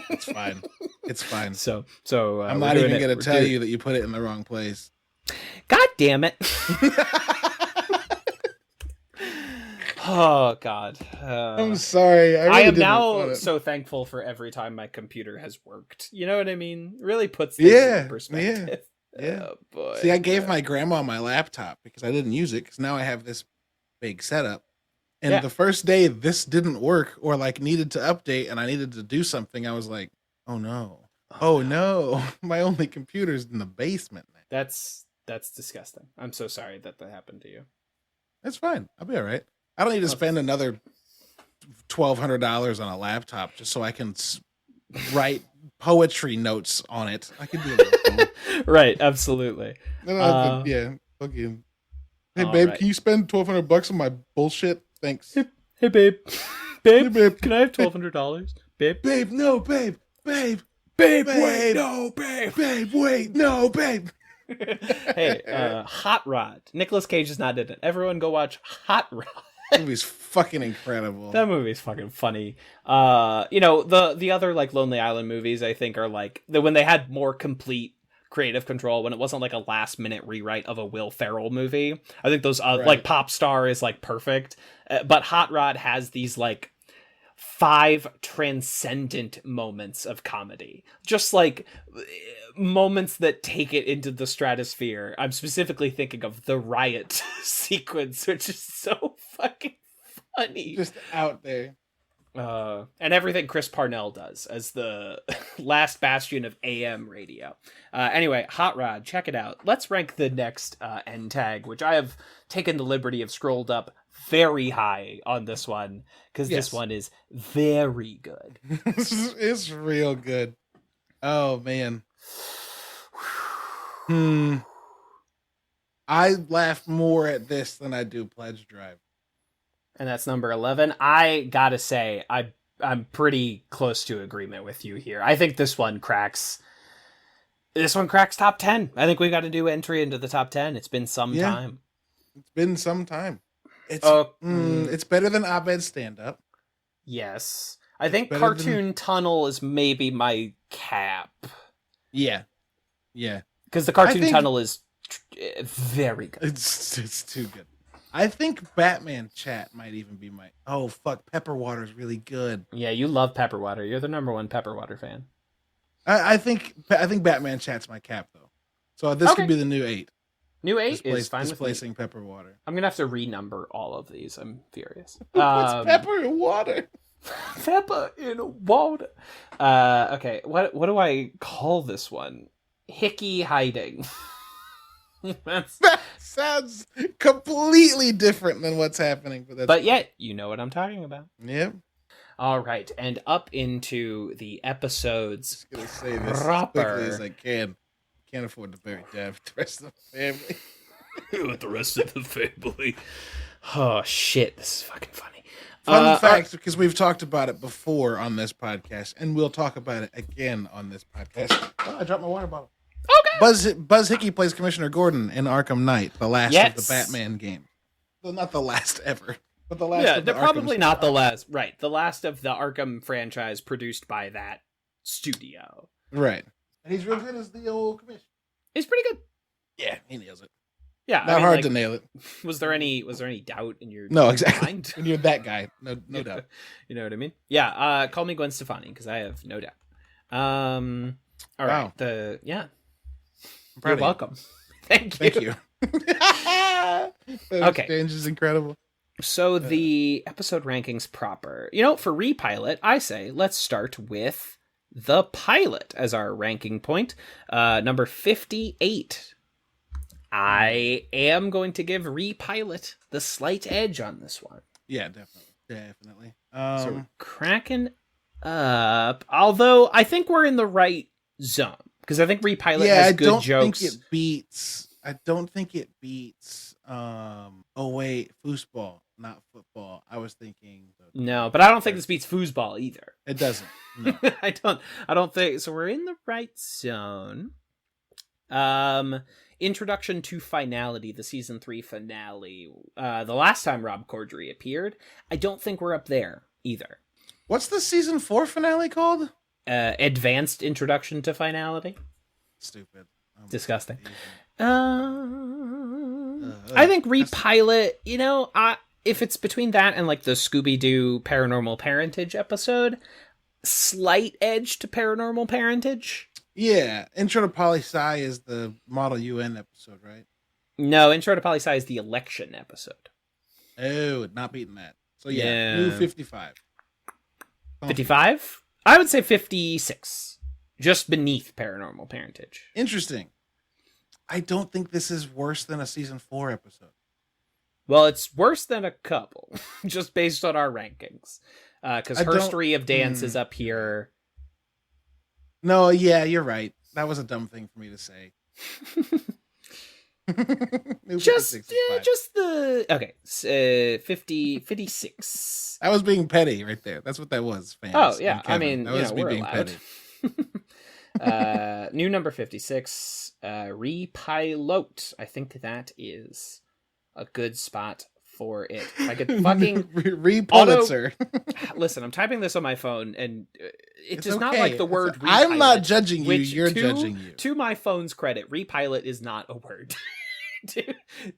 It's fine. It's fine. So I'm not even gonna tell you that you put it in the wrong place. God damn it. Oh god, I'm sorry. I am now so thankful for every time my computer has worked. You know what I mean? It really puts things in perspective. Yeah. Oh boy. See, I gave my grandma my laptop because I didn't use it because now I have this big setup. And the first day this didn't work or like needed to update and I needed to do something, I was like, oh no, my only computer's in the basement. That's disgusting. I'm so sorry that happened to you. It's fine. I'll be all right. I don't need to spend another $1,200 on a laptop just so I can write poetry notes on it. I can do it. Right, absolutely. Yeah, fuck you. Hey, babe, right. Can you spend $1,200 on my bullshit? Thanks. Hey, babe. Babe, can I have $1,200? Babe? Babe, no, babe. Babe, wait, no, babe. Babe, wait, no, babe. Hey, Hot Rod. Nicolas Cage is not in it. Everyone go watch Hot Rod. That movie's fucking incredible. That movie's fucking funny. The other like Lonely Island movies, I think, are like when they had more complete creative control, when it wasn't like a last minute rewrite of a Will Ferrell movie. I think those Right. like Pop Star is like perfect, but Hot Rod has these like 5 transcendent moments of comedy, just like moments that take it into the stratosphere. I'm specifically thinking of the riot sequence, which is so fucking funny. Just out there. And everything Chris Parnell does as the last bastion of AM radio. Anyway, Hot Rod, check it out. Let's rank the next end tag, which I have taken the liberty of scrolled up very high on this one, because this one is very good. It's real good. Oh, man. I laugh more at this than I do Pledge Drive. And that's number 11. I gotta say, I'm pretty close to agreement with you here. I think this one cracks top 10. I think we got to do entry into the top 10. It's been some time. It's been some time. It's better than Abed Stand Up. Yes. I think Cartoon Tunnel is maybe my cap. Yeah. Yeah. Because the Cartoon Tunnel is very good. It's too good. I think Batman Chat might even be my... Oh, fuck. Pepperwater's really good. Yeah, you love Pepperwater. You're the number 1 Pepperwater fan. I think Batman Chat's my cap, though. So this could be the new 8. New 8 is fine with me. Displacing Pepperwater. I'm going to have to renumber all of these. I'm furious. What's pepper and water? Pepper in water. Okay, what do I call this one? Hickey hiding. That sounds completely different than what's happening. But yet, you know what I'm talking about. Yep. All right, and up into the episodes. I'm just gonna say this proper. as quickly as I can. Can't afford to bury Dev. The rest of the family. With the rest of the family. Oh shit! This is fucking funny. Fun fact, because we've talked about it before on this podcast, and we'll talk about it again on this podcast. Oh, I dropped my water bottle. Okay. Buzz Hickey plays Commissioner Gordon in Arkham Knight, the last of the Batman game. Well, not the last ever, but the last. Yeah, of the they're probably Arkham not the last. Right, the last of the Arkham franchise produced by that studio. Right, and he's real good as the old Commissioner. He's pretty good. Yeah, he nails it. Yeah, not hard to nail it. Was there any doubt in your mind? When you're that guy, no doubt. You know what I mean? Yeah. Call me Gwen Stefani because I have no doubt. All right. You're welcome. Thank you. Okay. Exchange is incredible. So the episode rankings proper. For Repilot, I say let's start with the pilot as our ranking point. Number 58. I am going to give Repilot the slight edge on this one. Yeah, definitely. So cracking up. Although I think we're in the right zone because I think Repilot has good jokes. I don't think it beats. Oh wait, foosball, not football. I was thinking. No, but I don't think this beats foosball either. It doesn't. No. I don't think so. We're in the right zone. Introduction to Finality, the season 3 finale. The last time Rob Corddry appeared, I don't think we're up there either. What's the season 4 finale called? Advanced Introduction to Finality. Stupid. Disgusting. I think Repilot, if it's between that and like the Scooby-Doo Paranormal Parentage episode, slight edge to Paranormal Parentage. Yeah, Intro to Poli-Sci is the Model UN episode, right? No, Intro to Poli-Sci is the election episode. Oh, not beating that. So new 55. 55? I would say 56. Just beneath Paranormal Parentage. Interesting. I don't think this is worse than a season 4 episode. Well, it's worse than a couple, just based on our rankings. Because Herstory of Dance is up here. No, yeah, you're right. That was a dumb thing for me to say. Okay, 56. I was being petty right there. That's what that was, fans. Oh, yeah. I mean, that was me we're being allowed. petty. New number 56, Repilot. I think that is a good spot for it. I could fucking Repulitzer. Listen, I'm typing this on my phone, and it It's does not okay. like the word repilot. I'm not judging you. Which, You're judging you. To my phone's credit, repilot is not a word.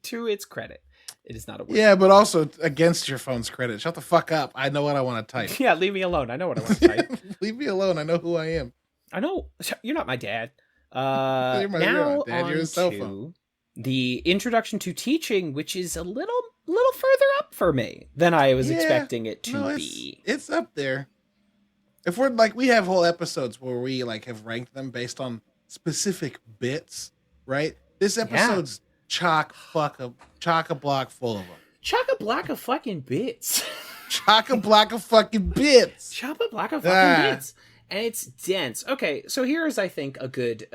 to its credit, it is not a word. Yeah, but also against your phone's credit. Shut the fuck up. I know what I want to type. Yeah, leave me alone. I know what I want to type. Leave me alone. I know who I am. I know you're not my dad. You're my dad. You're a cell phone. The introduction to teaching, which is a little further up for me than I was expecting it to be. It's up there. If we're like, we have whole episodes where we like have ranked them based on specific bits, right? This episode's chock a block full of them. Chock a block of fucking bits. Chock a block of fucking bits. Chock a block of fucking bits. And it's dense. Okay, so here's, I think, a good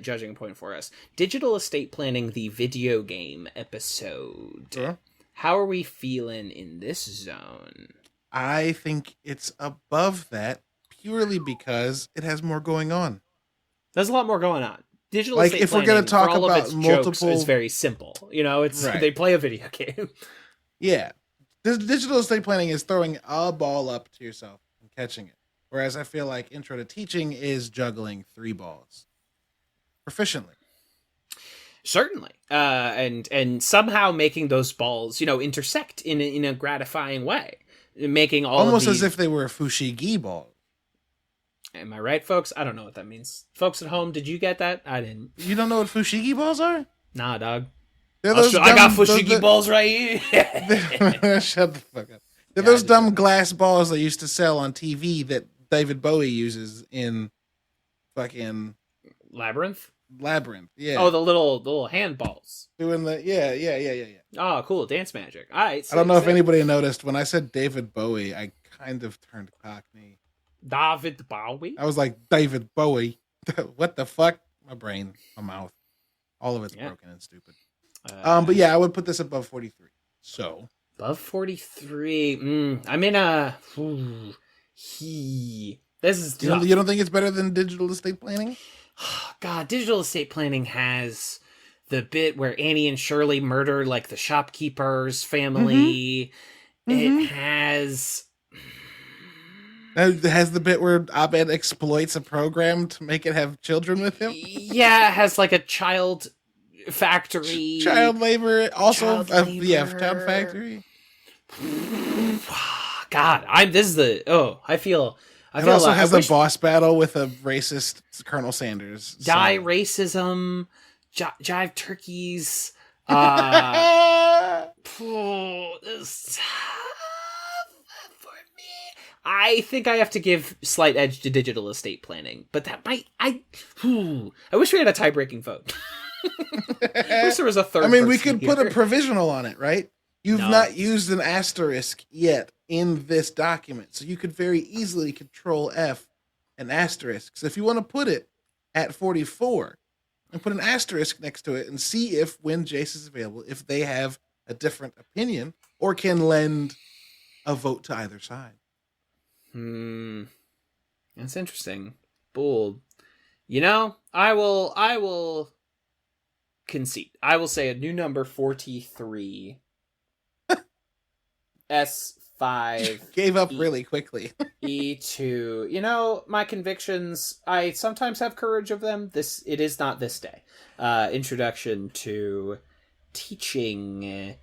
judging point for us. Digital estate planning, the video game episode. Sure. How are we feeling in this zone? I think it's above that purely because it has more going on. There's a lot more going on. Digital like estate if we're planning, going to talk for all about of its multiple, jokes, is very simple. You know, it's they play a video game. Yeah, this digital estate planning is throwing a ball up to yourself and catching it. Whereas I feel like Intro to Teaching is juggling 3 balls proficiently. Certainly, and somehow making those balls, intersect in a gratifying way, making all almost of these... as if they were fushigi balls. Am I right, folks? I don't know what that means. Folks at home, did you get that? I didn't. You don't know what fushigi balls are? Nah, dog. I got fushigi balls right here. Shut the fuck up. They're those dumb glass balls they used to sell on TV that David Bowie uses in fucking Labyrinth. Yeah. Oh, the little handballs. Doing the yeah. Oh, cool. Dance magic. All right. I don't know if anybody noticed when I said David Bowie, I kind of turned Cockney. David Bowie? I was like, David Bowie. What the fuck? My brain, my mouth. All of it's broken and stupid. But yeah, I would put this above 43. So above 43. I'm in a this is tough. You don't think it's better than digital estate planning? God, digital estate planning has the bit where Annie and Shirley murder like the shopkeeper's family. Mm-hmm. It has the bit where Abed exploits a program to make it have children with him. Yeah, it has like a child factory, child labor, also child factory. God, I feel. It also has a boss battle with a racist Colonel Sanders. Die racism, jive turkeys. This for me. I think I have to give slight edge to digital estate planning, but that might. I wish we had a tie-breaking vote. I wish there was a third. I mean, we person could put here. a provisional on it, right? You've not used an asterisk yet in this document, so you could very easily Control F an asterisk. So if you want to put it at 44 and put an asterisk next to it and see if, when Jace is available, if they have a different opinion or can lend a vote to either side. That's interesting. Bold. I will concede. I will say a new number 43. S5 gave up really quickly. E2. My convictions, I sometimes have courage of them. It is not this day. Introduction to teaching.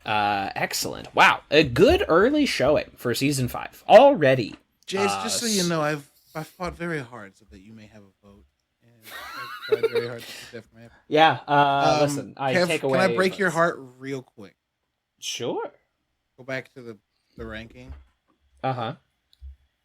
Excellent. Wow. A good early showing for season 5 already. Jace, just so you know, I fought very hard so that you may have a vote. And I tried very hard to keep that from happening. Yeah. Listen, Kev, take away. Can I break your heart real quick? Sure. Go back to the ranking. Uh-huh.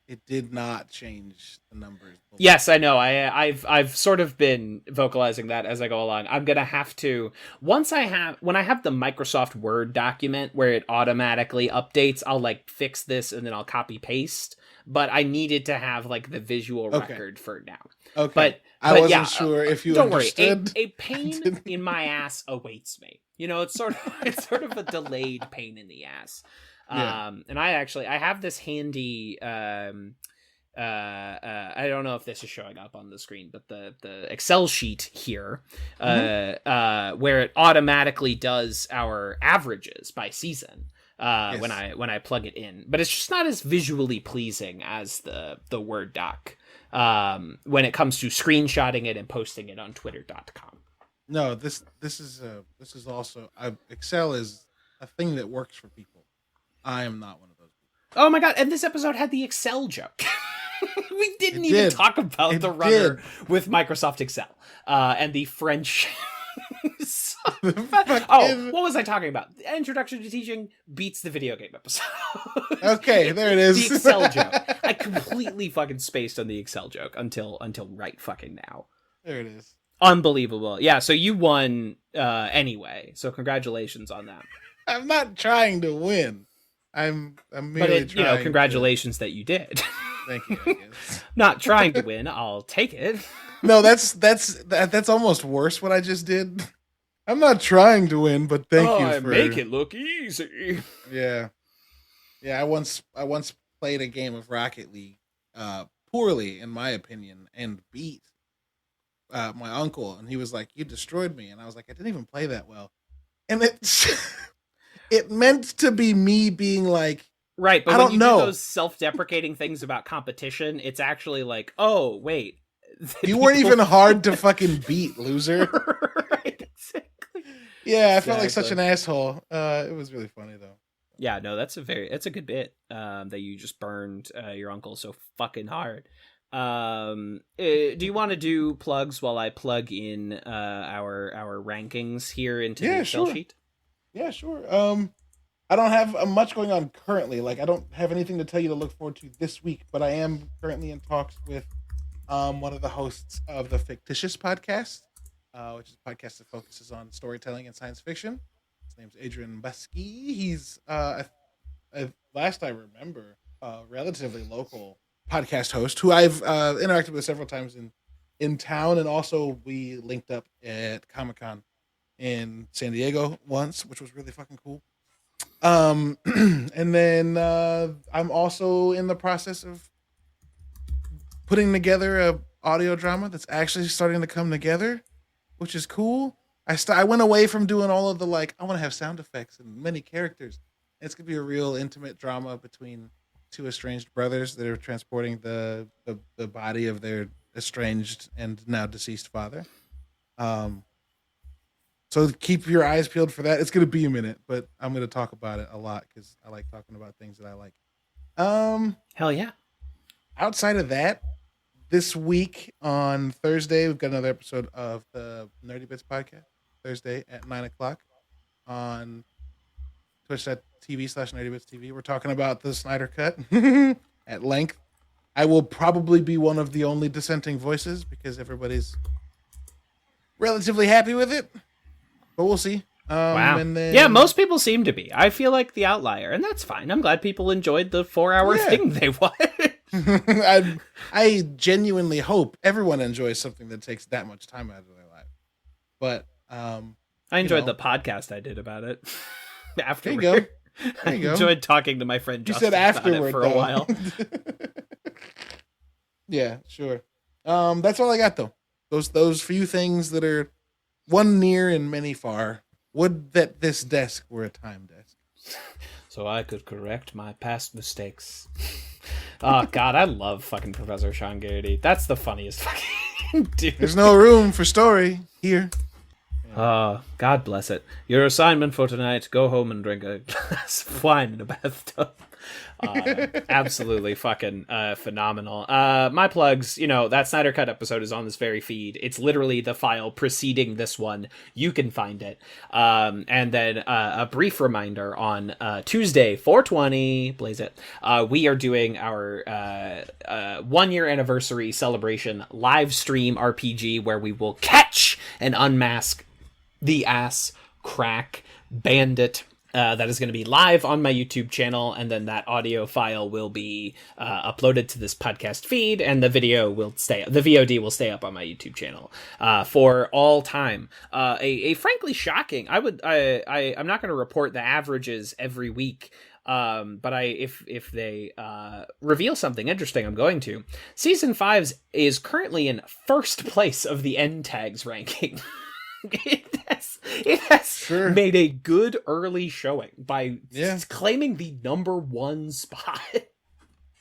It did not change the numbers. Yes, I know. I've sort of been vocalizing that as I go along. I'm gonna have to when I have the Microsoft Word document where it automatically updates, I'll fix this and then I'll copy paste. But I needed to have the visual record for now. Okay. But I wasn't sure if you don't understood. Worry. A pain in my ass awaits me. It's sort of a delayed pain in the ass. Yeah. And I have this handy I don't know if this is showing up on the screen, but the Excel sheet here, where it automatically does our averages by season. Yes. When I plug it in, but it's just not as visually pleasing as the Word doc when it comes to screenshotting it and posting it on Twitter.com. No, this is also Excel is a thing that works for people. I am not one of those people. Oh my god! And this episode had the Excel joke. We didn't even talk about the runner with Microsoft Excel and the French. What was I talking about? The Introduction to Teaching beats the video game episode. Okay, there it is. The Excel joke. I completely fucking spaced on the Excel joke until right fucking now. There it is. Unbelievable. Yeah, so you won anyway. So congratulations on that. I'm not trying to win. I'm merely trying. Congratulations that you did. Thank you. I guess. Not trying to win. I'll take it. No, that's almost worse. What I just did. I'm not trying to win, but thank you for make it look easy. Yeah. I once played a game of Rocket League, poorly in my opinion, and beat my uncle, and he was like, "You destroyed me," and I was like, "I didn't even play that well," and it meant to be me being like. Right, but I when don't you know. do those self-deprecating things about competition, it's actually like, oh, wait. You weren't even hard to fucking beat, loser. Right, exactly. Yeah, I felt like such an asshole. It was really funny, though. Yeah, no, that's a good bit that you just burned your uncle so fucking hard. Do you want to do plugs while I plug in our rankings here into the Excel sheet? Yeah, sure. I don't have much going on currently. Like, I don't have anything to tell you to look forward to this week, but I am currently in talks with one of the hosts of the Fictitious podcast, which is a podcast that focuses on storytelling and science fiction. His name's Adrian Buskey. He's, last I remember, a relatively local podcast host who I've interacted with several times in town, and also we linked up at Comic-Con in San Diego once, which was really fucking cool. And then I'm also in the process of putting together a audio drama that's actually starting to come together, which is cool. I went away from doing all of the I want to have sound effects and many characters. It's gonna be a real intimate drama between two estranged brothers that are transporting the body of their estranged and now deceased father. So keep your eyes peeled for that. It's going to be a minute, but I'm going to talk about it a lot because I like talking about things that I like. Hell yeah. Outside of that, this week on Thursday, we've got another episode of the Nerdy Bits podcast. Thursday at 9:00 on twitch.tv/nerdybitstv. We're talking about the Snyder Cut at length. I will probably be one of the only dissenting voices because everybody's relatively happy with it. But we'll see. Wow. And then, yeah, most people seem to be. I feel like the outlier, and that's fine. I'm glad people enjoyed the 4-hour thing they watched. I genuinely hope everyone enjoys something that takes that much time out of their life. But I enjoyed the podcast I did about it. Afterward. There you go. I enjoyed talking to my friend Justin about it for a while. Yeah, sure. That's all I got though. Those few things that are one near and many far. Would that this desk were a time desk. So I could correct my past mistakes. Oh, God, I love fucking Professor Sean Garrity. That's the funniest fucking dude. There's no room for story here. Oh, God bless it. Your assignment for tonight, go home and drink a glass of wine in a bathtub. Absolutely fucking phenomenal. My plugs, that Snyder Cut episode is on this very feed. It's literally the file preceding this one. You can find it. And then a brief reminder on Tuesday, 4/20, blaze it, we are doing our 1-year anniversary celebration live stream RPG where we will catch and unmask the ass crack bandit. That is going to be live on my YouTube channel, and then that audio file will be uploaded to this podcast feed, and the video will the VOD will stay up on my YouTube channel for all time. A frankly shocking. I'm not going to report the averages every week But if they reveal something interesting, I'm going to. Season 5 is currently in first place of the end tags ranking. It has made a good early showing by claiming the #1 spot.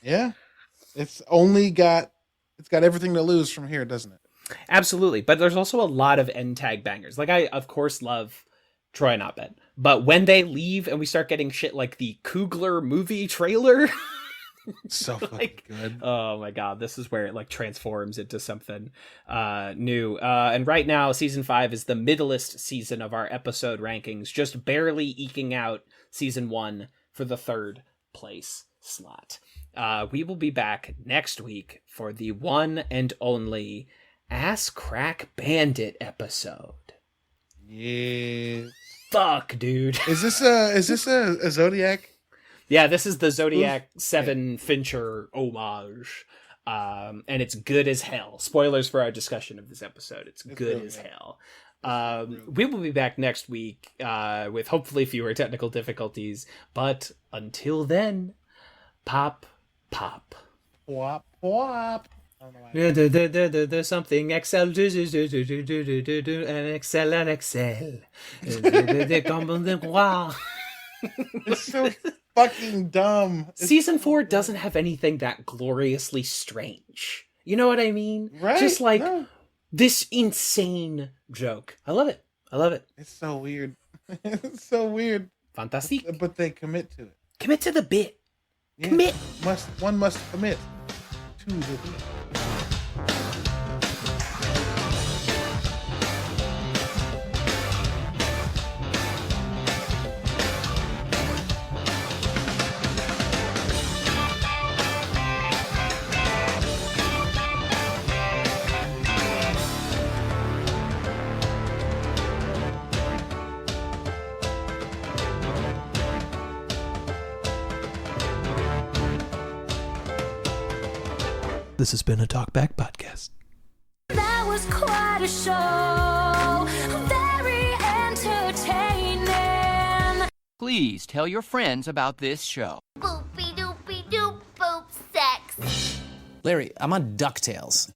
Yeah, it's got everything to lose from here, doesn't it? Absolutely, but there's also a lot of end tag bangers. Like, I of course love Troy and Abed, but when they leave and we start getting shit like the Coogler movie trailer. So fucking good. Oh my god, this is where it like transforms into something new. And right now, season 5 is the middlest season of our episode rankings, just barely eking out season 1 for the 3rd place slot. We will be back next week for the one and only Ass Crack Bandit episode. Yeah. Fuck, dude. Is this a Zodiac? Yeah, this is the Zodiac 7 Fincher homage. And it's good as hell. Spoilers for our discussion of this episode. It's good really as hell. We will be back next week with hopefully fewer technical difficulties. But until then, pop, pop. Wop, wop. There's something Excel and Excel and Excel. It's so fucking dumb. Season 4 doesn't have anything that gloriously strange. You know what I mean? Right? Just like this insane joke. I love it. It's so weird. It's so weird. Fantastique. But they commit to it. Commit to the bit. Yeah. Commit. One must commit to the bit. This has been a Talkback Podcast. That was quite a show, very entertaining. Please tell your friends about this show. Boopy doopy doop boop sex. Larry, I'm on DuckTales.